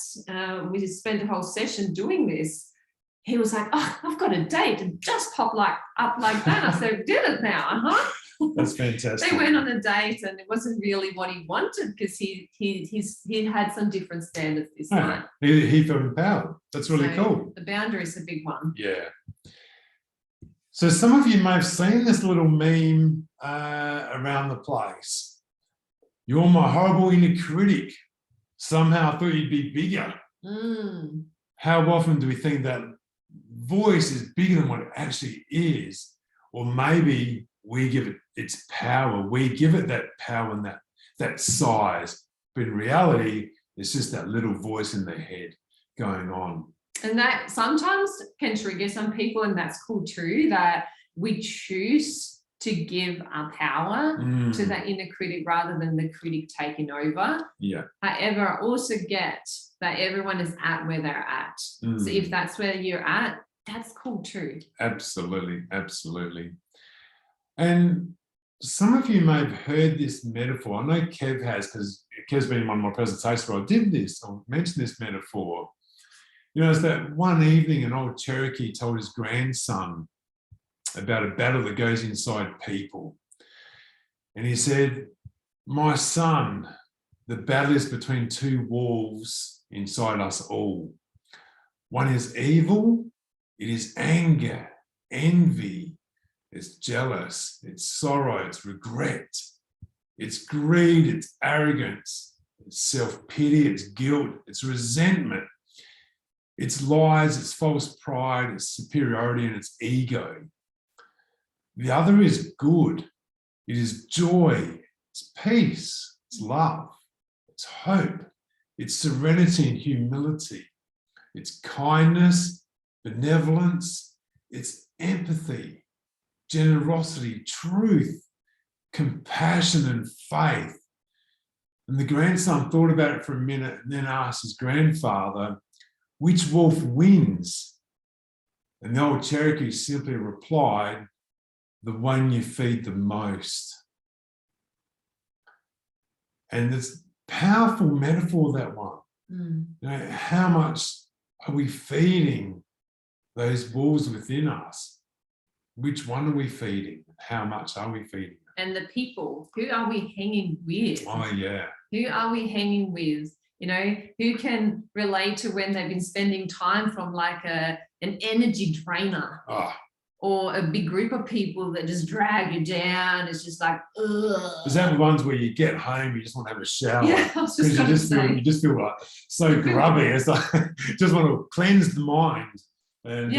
we just spent a whole session doing this. He was like, oh, I've got a date, and just popped up like that. I said, did it now, That's fantastic. They went on a date, and it wasn't really what he wanted, because he had some different standards this time. He felt empowered. That's really cool. The boundary is a big one. Yeah. So some of you may have seen this little meme around the place. You're my horrible inner critic. Somehow I thought you'd be bigger. How often do we think that voice is bigger than what it actually is? Or maybe we give it its power. We give it that power and that size. But in reality, it's just that little voice in their head going on. And that sometimes can trigger some people, and that's cool too, that we choose to give our power to that inner critic rather than the critic taking over. Yeah. However, I also get that everyone is at where they're at. So if that's where you're at, that's cool too. Absolutely, absolutely. And some of you may have heard this metaphor. I know Kev has, because Kev's been in one of my presentations where I did this, I mentioned this metaphor. You know, it's that one evening an old Cherokee told his grandson about a battle that goes inside people. And he said, my son, the battle is between two wolves inside us all. One is evil, it is anger, envy, it's jealous, it's sorrow, it's regret, it's greed, it's arrogance, it's self-pity, it's guilt, it's resentment, it's lies, it's false pride, it's superiority, and it's ego. The other is good. It is joy, it's peace, it's love, it's hope, it's serenity and humility, it's kindness, benevolence, it's empathy, generosity, truth, compassion, and faith. And the grandson thought about it for a minute and then asked his grandfather, which wolf wins? And the old Cherokee simply replied, the one you feed the most. And it's powerful metaphor, that one. You know, how much are we feeding those wolves within us? Which one are we feeding? How much are we feeding them? And the people, who are we hanging with? Oh, yeah. Who are we hanging with? You know, who can relate to when they've been spending time from like an energy drainer? Or a big group of people that just drag you down. It's just like, ugh. Is that the ones where you get home, you just want to have a shower? Yeah, I was just you just feel like so grubby. It's like, just want to cleanse the mind. And,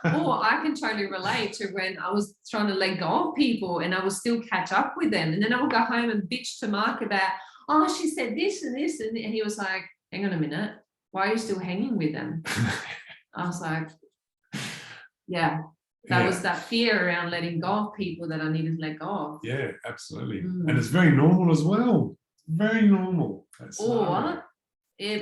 or I can totally relate to when I was trying to let go of people and I will still catch up with them. And then I will go home and bitch to Mark about, oh, she said this and this. And he was like, hang on a minute. Why are you still hanging with them? I was like, yeah. That was that fear around letting go of people that I needed to let go of. Yeah, absolutely. And it's very normal as well. Very normal.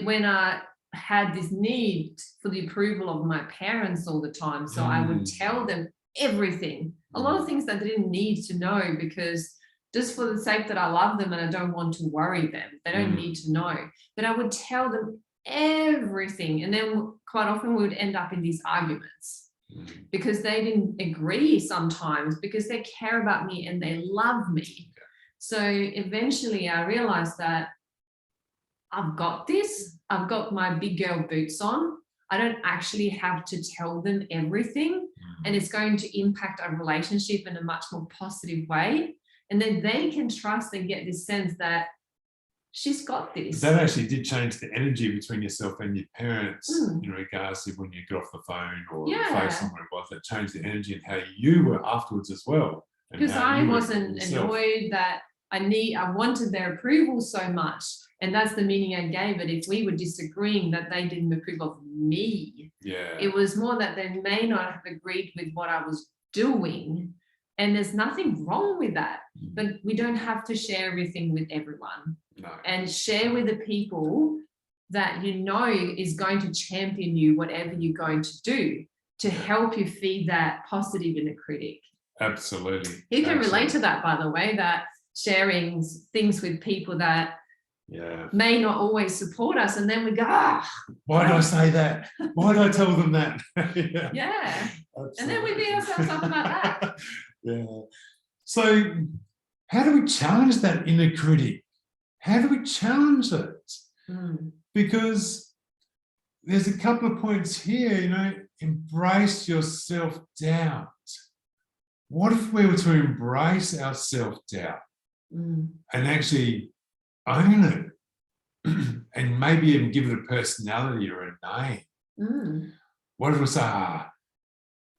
When I had this need for the approval of my parents all the time. So I would tell them everything. A lot of things that they didn't need to know, because just for the sake that I love them and I don't want to worry them. They don't need to know. But I would tell them everything. And then quite often we would end up in these arguments. Because they didn't agree sometimes, because they care about me and they love me. So eventually I realized that I've got this. I've got my big girl boots on. I don't actually have to tell them everything, and it's going to impact our relationship in a much more positive way. And then they can trust and get this sense that she's got this. That actually did change the energy between yourself and your parents in regards to when you get off the phone or FaceTime, whatever it was. That changed the energy and how you were afterwards as well. Because I wasn't annoyed that I wanted their approval so much. And that's the meaning I gave it. If we were disagreeing that they didn't approve of me, it was more that they may not have agreed with what I was doing. And there's nothing wrong with that, but we don't have to share everything with everyone. And share with the people that you know is going to champion you, whatever you're going to do, to help you feed that positive inner critic. Absolutely. You can relate to that, by the way, that sharing things with people that may not always support us, and then we go, why did I say that? Why did I tell them that? And then we beat ourselves up about that. So how do we challenge that inner critic? How do we challenge it? Because there's a couple of points here, embrace your self-doubt. What if we were to embrace our self-doubt and actually own it and maybe even give it a personality or a name? What if we say,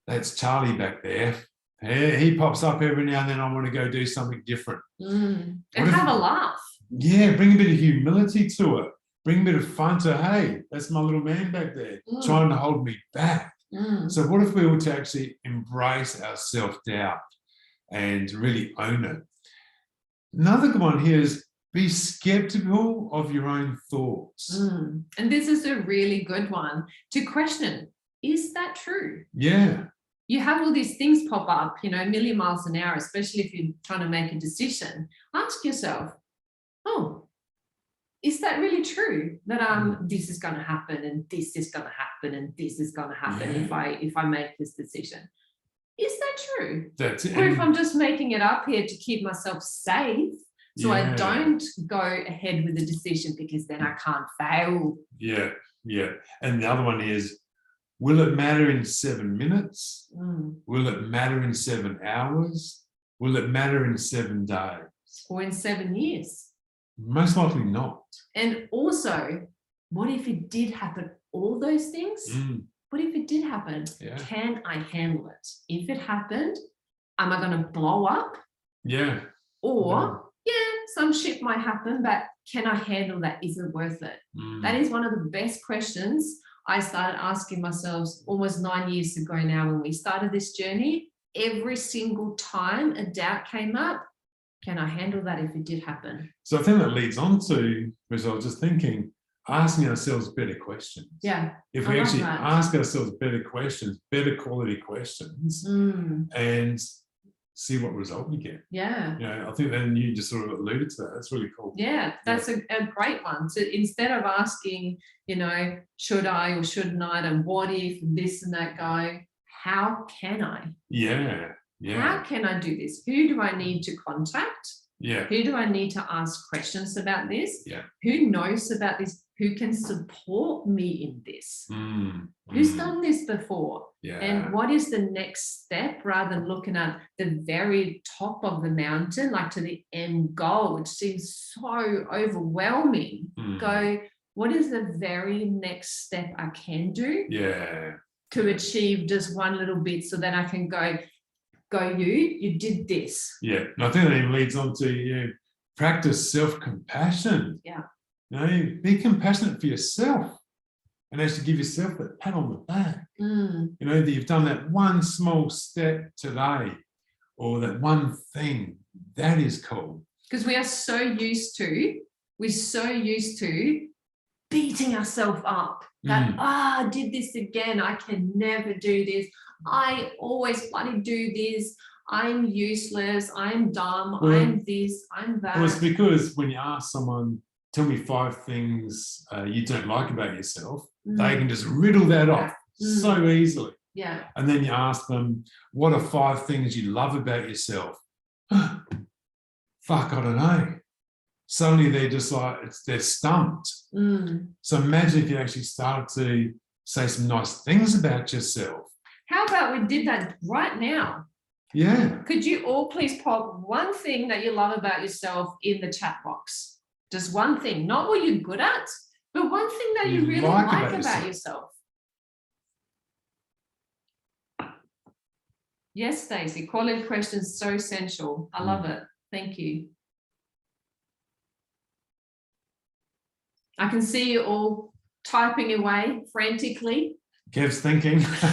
that's Charlie back there. He pops up every now and then. I want to go do something different. And have a laugh. Yeah, bring a bit of humility to it. Bring a bit of fun to, hey, that's my little man back there trying to hold me back. So what if we were to actually embrace our self-doubt and really own it? Another good one here is be skeptical of your own thoughts. And this is a really good one to question. Is that true? You have all these things pop up, a million miles an hour, especially if you're trying to make a decision. Ask yourself, is that really true that this is going to happen and this is going to happen and this is going to happen if I make this decision? Is that true? That's it. Or if I'm just making it up here to keep myself safe so I don't go ahead with the decision because then I can't fail. And the other one is, will it matter in 7 minutes? Will it matter in 7 hours? Will it matter in 7 days? Or in 7 years? Most likely not. And also, what if it did happen? All those things? What if it did happen? Can I handle it? If it happened, am I going to blow up? Or, some shit might happen, but can I handle that? Is it worth it? That is one of the best questions I started asking myself almost 9 years ago now when we started this journey. Every single time a doubt came up, can I handle that if it did happen? So I think that leads on to, as I was just thinking, asking ourselves better questions. If we actually ask ourselves better questions, better quality questions, and see what result we get. I think then you just sort of alluded to that. That's really cool. That's a great one. So instead of asking, should I or shouldn't I, and what if this and that guy, how can I? How can I do this? Who do I need to contact? Who do I need to ask questions about this? Who knows about this? Who can support me in this? Who's done this before? And what is the next step, rather than looking at the very top of the mountain, like to the end goal, which seems so overwhelming. Go, what is the very next step I can do to achieve just one little bit, so that I can go, you did this. And I think that even leads on to practice self-compassion. Be compassionate for yourself and actually give yourself that pat on the back. That you've done that one small step today, or that one thing. That is cool. Because we're so used to beating ourselves up. That, I did this again. I can never do this. I always bloody do this. I'm useless. I'm dumb. I'm this. I'm that. Well, it's because when you ask someone, tell me 5 things you don't like about yourself, they can just riddle that off so easily. And then you ask them, what are 5 things you love about yourself? Fuck, I don't know. Suddenly they're just like, they're stumped. So imagine if you actually started to say some nice things about yourself. How about we did that right now? Could you all please pop one thing that you love about yourself in the chat box? Just one thing, not what you're good at, but one thing that you really like about yourself. Yes, Stacey, quality questions so essential. I love it. Thank you. I can see you all typing away frantically. Kev's thinking. That's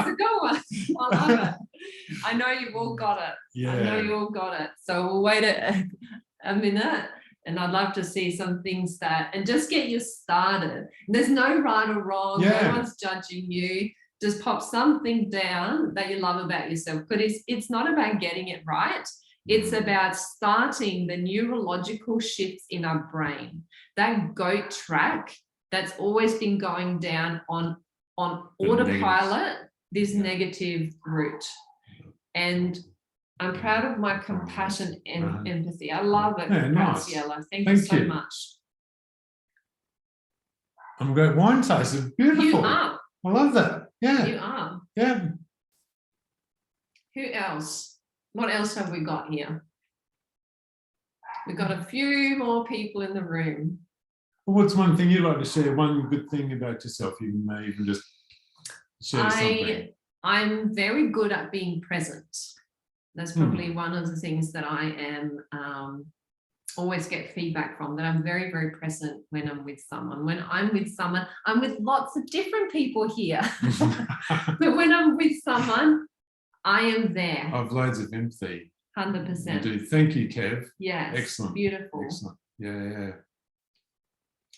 a good one. I love it. I know you've all got it. Yeah. I know you all got it. So we'll wait a minute, and I'd love to see some things that, and just get you started. There's no right or wrong. Yeah. No one's judging you. Just pop something down that you love about yourself. But it's not about getting it right. It's about starting the neurological shifts in our brain. That GOAT track that's always been going down on autopilot, this negative route. And I'm proud of my compassion and empathy. I love it, Graciela. Thank you so much. I'm a great wine taster. Beautiful. You are. I love that. Yeah. You are. Yeah. Who else? What else have we got here? We've got a few more people in the room. Well, what's one thing you'd like to share? One good thing about yourself? You may even just share something. I'm very good at being present. That's probably one of the things that I am always get feedback from, that I'm very, very present when I'm with someone. When I'm with someone, I'm with lots of different people here. But when I'm with someone, I am there. I've loads of empathy. 100%. You do. Thank you, Kev. Yes. Excellent. Beautiful. Excellent. Yeah.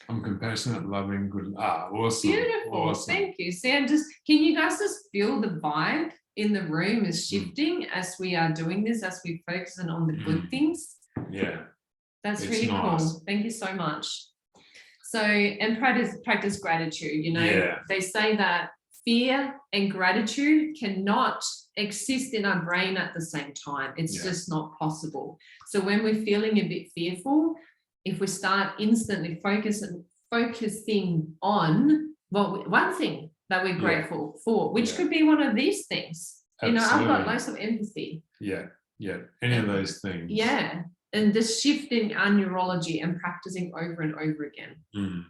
I'm compassionate, loving, good. Awesome. Beautiful. Awesome. Thank you. Sam, can you guys just feel the vibe in the room is shifting as we are doing this, as we focus on the good things? Yeah. That's really cool. Thank you so much. So, and practice gratitude, they say that fear and gratitude cannot exist in our brain at the same time. It's just not possible. So when we're feeling a bit fearful, if we start instantly focusing on one thing that we're grateful for, which could be one of these things. Absolutely. I've got lots of empathy. Yeah. Any of those things. Yeah. And just shifting our neurology and practicing over and over again.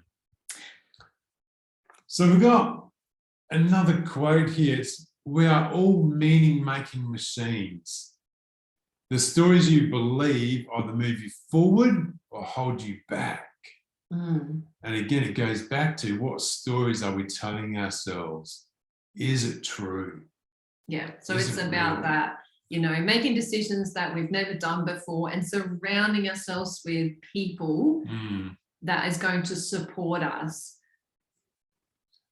So we've got another quote here. It's, we are all meaning-making machines. The stories you believe either move you forward or hold you back. And again, it goes back to, what stories are we telling ourselves? Is it true? Yeah, so it's about that, making decisions that we've never done before and surrounding ourselves with people that is going to support us.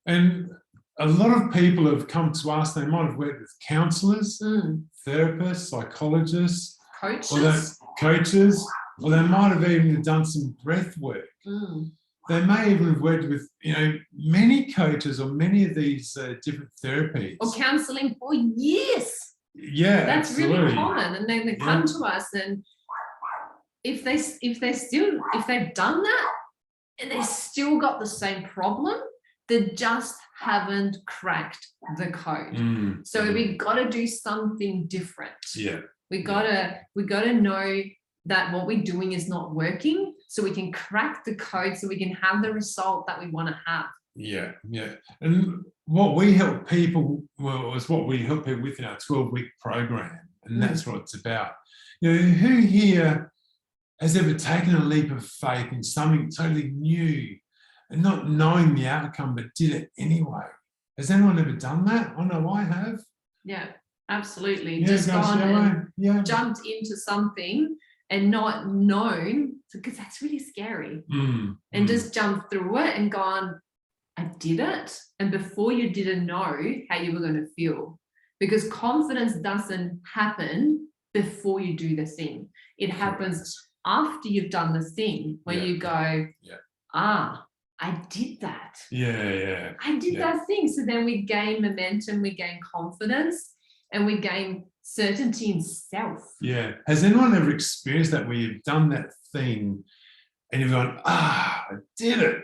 And a lot of people have come to us, they might have worked with counsellors, therapists, psychologists, coaches, or they might have even done some breath work. They may even have worked with, many coaches or many of these different therapies. Or counselling for years. Yeah, that's absolutely. Really common. And then they come to us, and if they've done that and they still got the same problem, they just haven't cracked the code. So we got to do something different. Yeah. We got to know that what we're doing is not working, so we can crack the code, so we can have the result that we want to have. Yeah. And what we help people, is what we help people with in our 12-week program, and that's what it's about. Who here has ever taken a leap of faith in something totally new and not knowing the outcome, but did it anyway? Has anyone ever done that? I know I have. Yeah, absolutely. Just gone and jumped into something and not known, because that's really scary. And just jumped through it and gone, I did it. And before you didn't know how you were going to feel, because confidence doesn't happen before you do the thing. It happens after you've done the thing, where you go, I did that. I did that thing. So then we gain momentum, we gain confidence, and we gain certainty in self. Yeah. Has anyone ever experienced that, where you've done that thing and you've gone, I did it?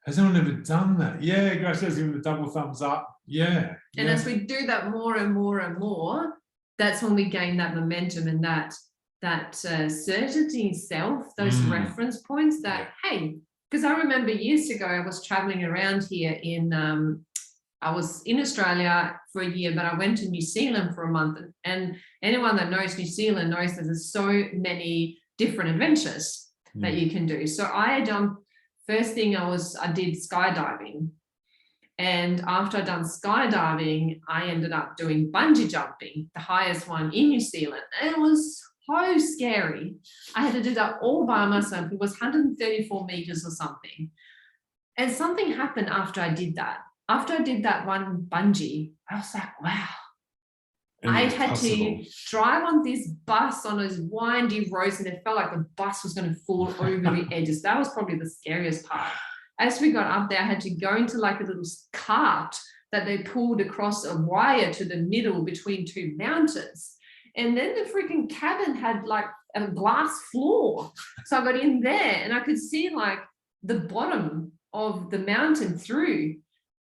Has anyone ever done that? Yeah, Grace says, give the double thumbs up. Yeah. And as we do that more and more and more, that's when we gain that momentum and that certainty in self, those reference points that, hey, because I remember years ago, I was traveling around here in I was in Australia for a year, but I went to New Zealand for a month. And anyone that knows New Zealand knows that there's so many different adventures that you can do. So first thing I did skydiving. And after I'd done skydiving, I ended up doing bungee jumping, the highest one in New Zealand. And it was so scary. I had to do that all by myself. It was 134 meters or something. And something happened after I did that. After I did that one bungee, I was like, wow. I had to drive on this bus on those windy roads, and it felt like the bus was going to fall over the edges. That was probably the scariest part. As we got up there, I had to go into like a little cart that they pulled across a wire to the middle between two mountains. And then the freaking cabin had like a glass floor. So I got in there and I could see like the bottom of the mountain through.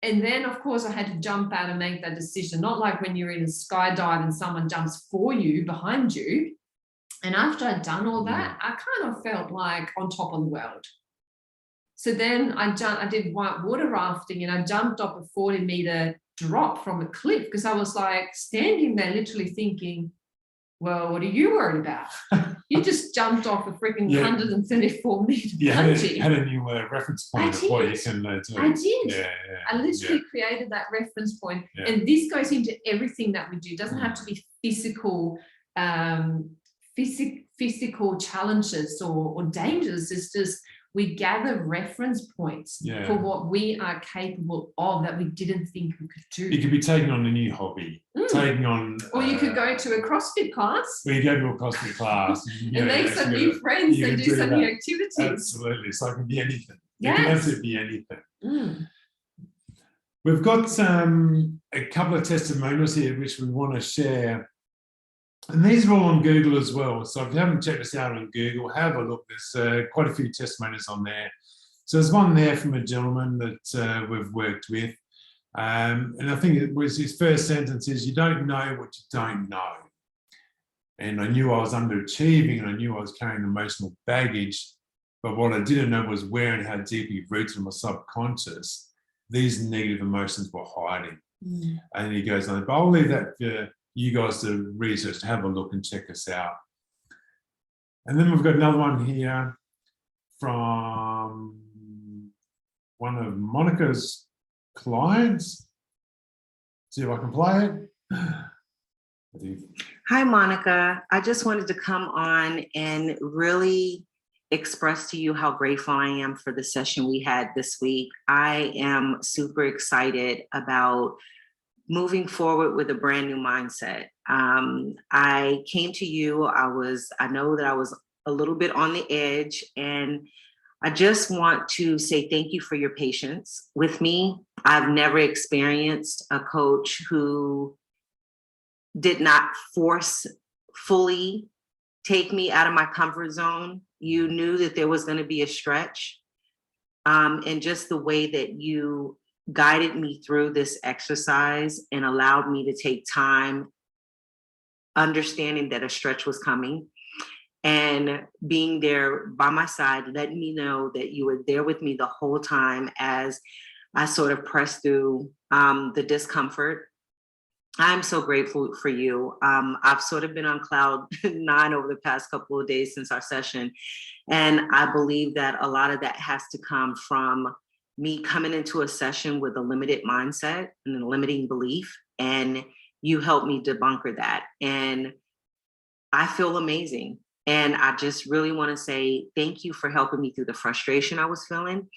And then, of course, I had to jump out and make that decision, not like when you're in a skydive and someone jumps for you, behind you. And after I'd done all that, I kind of felt like on top of the world. So then I did white water rafting, and I jumped off a 40-meter drop from a cliff, because I was like standing there literally thinking, well, what are you worried about? You just jumped off a freaking 134-meter bungee. You had a new reference point of what you can do. I did. I literally created that reference point. And this goes into everything that we do. It doesn't have to be physical challenges or dangers. It's just we gather reference points for what we are capable of that we didn't think we could do. You could be taking on a new hobby, taking on... Or you could go to a CrossFit class. Or you go to a CrossFit class. And make some new friends and do some new activities. Absolutely. So it can be anything. Yes. It can absolutely be anything. We've got a couple of testimonials here which we want to share. And these are all on Google as well. So if you haven't checked us out on Google, have a look. There's quite a few testimonies on there. So there's one there from a gentleman that we've worked with. And I think it was his first sentence is, you don't know what you don't know. And I knew I was underachieving, and I knew I was carrying emotional baggage. But what I didn't know was where and how deeply rooted in my subconscious these negative emotions were hiding. And he goes on, but I'll leave that for you guys to research, to have a look and check us out. And then we've got another one here from one of Monica's clients. See if I can play it. Hi, Monica. I just wanted to come on and really express to you how grateful I am for the session we had this week. I am super excited about moving forward with a brand new mindset. I came to you, I know that I was a little bit on the edge, and I just want to say thank you for your patience with me. I've never experienced a coach who did not forcefully take me out of my comfort zone. You knew that there was going to be a stretch, and just the way that you guided me through this exercise and allowed me to take time understanding that a stretch was coming, and being there by my side, letting me know that you were there with me the whole time as I sort of pressed through the discomfort. I'm so grateful for you. I've sort of been on cloud 9 over the past couple of days since our session. And I believe that a lot of that has to come from me coming into a session with a limited mindset and a limiting belief, and you helped me debunker that. And I feel amazing. And I just really want to say thank you for helping me through the frustration I was feeling.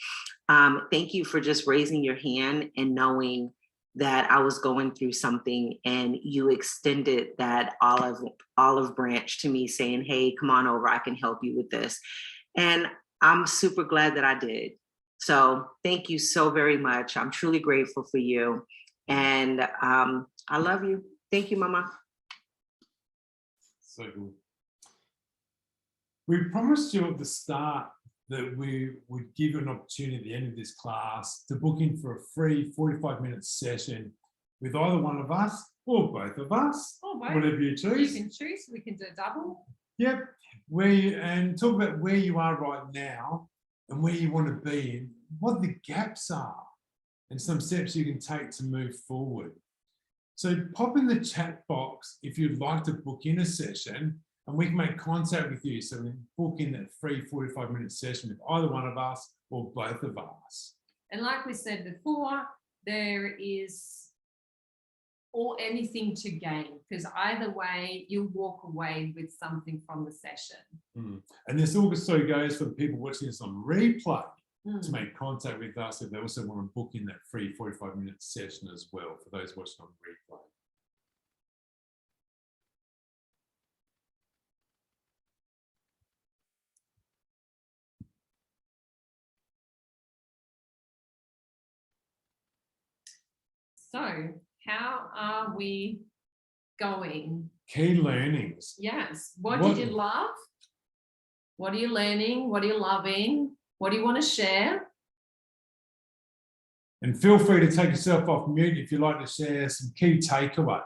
Thank you for just raising your hand and knowing that I was going through something, and you extended that olive branch to me saying, hey, come on over, I can help you with this. And I'm super glad that I did. So thank you so very much. I'm truly grateful for you. And I love you. Thank you, Mama. So cool. We promised you at the start that we would give you an opportunity at the end of this class to book in for a free 45-minute session with either one of us or both of us, whatever you choose. You can choose, we can do a double. Yep, and talk about where you are right now and where you want to be and what the gaps are. and some steps you can take to move forward. So pop in the chat box if you'd like to book in a session, and we can make contact with you so we can book in that free 45-minute session with either one of us or both of us. And like we said before, there is anything to gain, because either way you'll walk away with something from the session. And this also goes for the people watching this on replay to make contact with us if they also want to book in that free 45-minute session as well for those watching on replay. So how are we going? Key learnings. Yes. What did you love? What are you learning? What are you loving? What do you want to share? And feel free to take yourself off mute if you'd like to share some key takeaways.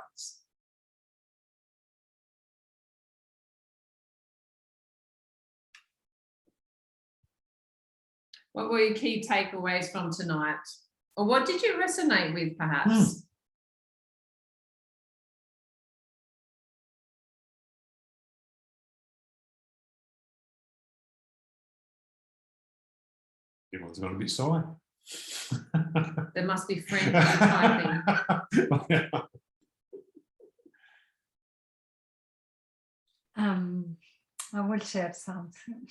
What were your key takeaways from tonight? Or what did you resonate with, perhaps? Everyone's got a bit shy. There must be friends typing. I will share something.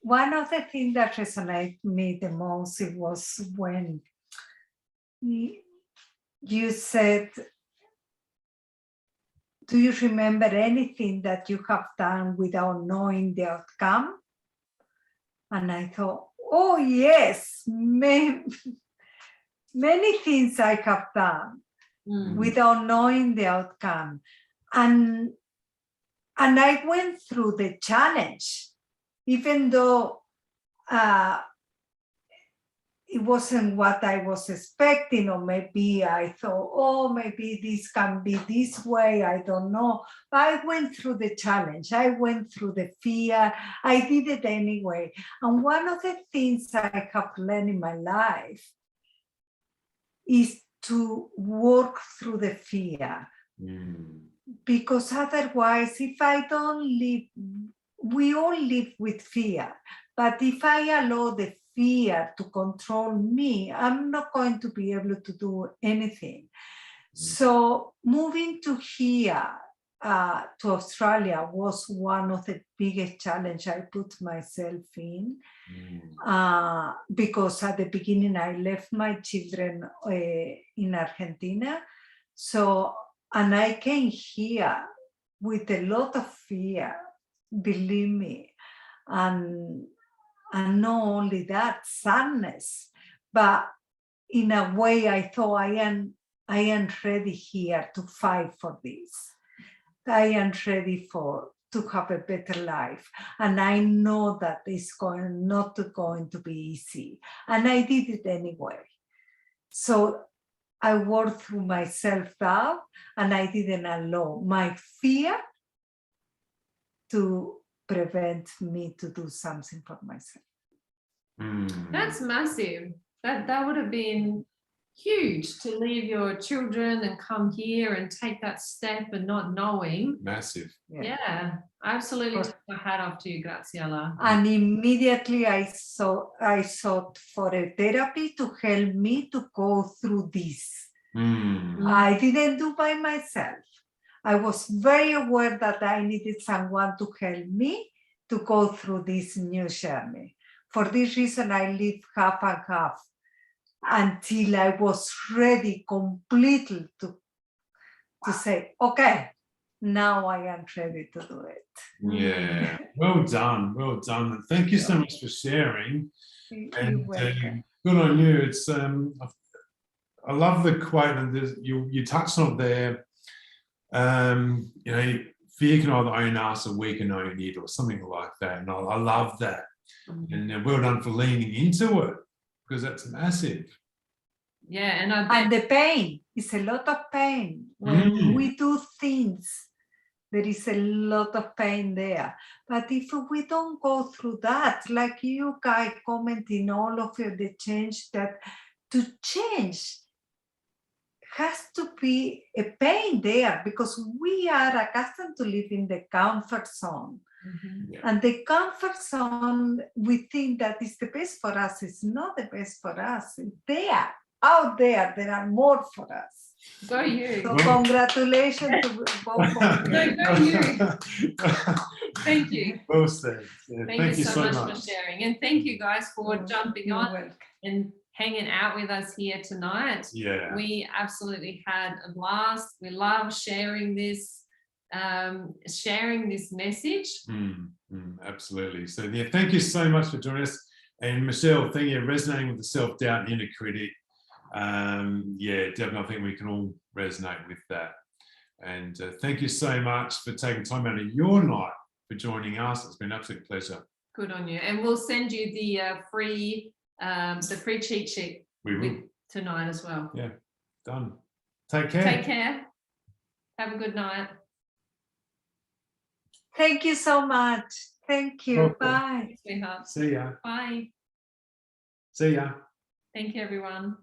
One of the things that resonated me the most, it was when you said, do you remember anything that you have done without knowing the outcome? And I thought, oh yes, many things I have done without knowing the outcome. And I went through the challenge, even though it wasn't what I was expecting, or maybe I thought, oh, maybe this can be this way, I don't know. But I went through the challenge, I went through the fear, I did it anyway. And one of the things I have learned in my life is to work through the fear. Because otherwise, if I don't live, we all live with fear. But if I allow the fear to control me, I'm not going to be able to do anything. So moving to here, to Australia, was one of the biggest challenges I put myself in. Because at the beginning, I left my children in Argentina. So, and I came here with a lot of fear, believe me. And not only that, sadness, but in a way I thought I am ready here to fight for this. I am ready to have a better life. And I know that it's not going to be easy. And I did it anyway. So I worked through my self-doubt, and I didn't allow my fear to prevent me to do something for myself. That's massive. That would have been huge, to leave your children and come here and take that step and not knowing. Massive. Yeah, absolutely. Take my hat off to you, Graziella. And immediately I sought for a therapy to help me to go through this. I didn't do by myself. I was very aware that I needed someone to help me to go through this new journey. For this reason, I lived half and half until I was ready completely to say, okay, now I am ready to do it. Yeah, well done, well done. And thank you so much for sharing. And good on you. It's I love the quote, and you touched on it there. You know, fear can either own us or we can own it, or something like that. And I love that. And well done for leaning into it, because that's massive. Yeah, and the pain is a lot of pain when we do things there is a lot of pain there. But if we don't go through that, like you guys commenting all of the change, that to change has to be a pain there, because we are accustomed to live in the comfort zone. Mm-hmm. Yeah. And the comfort zone, we think that is the best for us. It's not the best for us. There, out there, there are more for us. Go you. So congratulations to both of you. Go you. Thank you. Well said. Yeah, Thank you so much for sharing. And thank you guys for jumping You're on welcome. and hanging out with us here tonight. Yeah. We absolutely had a blast. We love sharing this message. Absolutely. So yeah, thank you so much for joining us. And Michelle, thank you. Resonating with the self-doubt inner critic. Yeah, definitely. I think we can all resonate with that. And thank you so much for taking time out of your night for joining us. It's been an absolute pleasure. Good on you. And we'll send you the free cheat sheet tonight as well. Yeah, done. Take care. Take care. Have a good night. Thank you so much. Thank you. Welcome. Bye. Sweetheart. See ya. Bye. See ya. Thank you, everyone.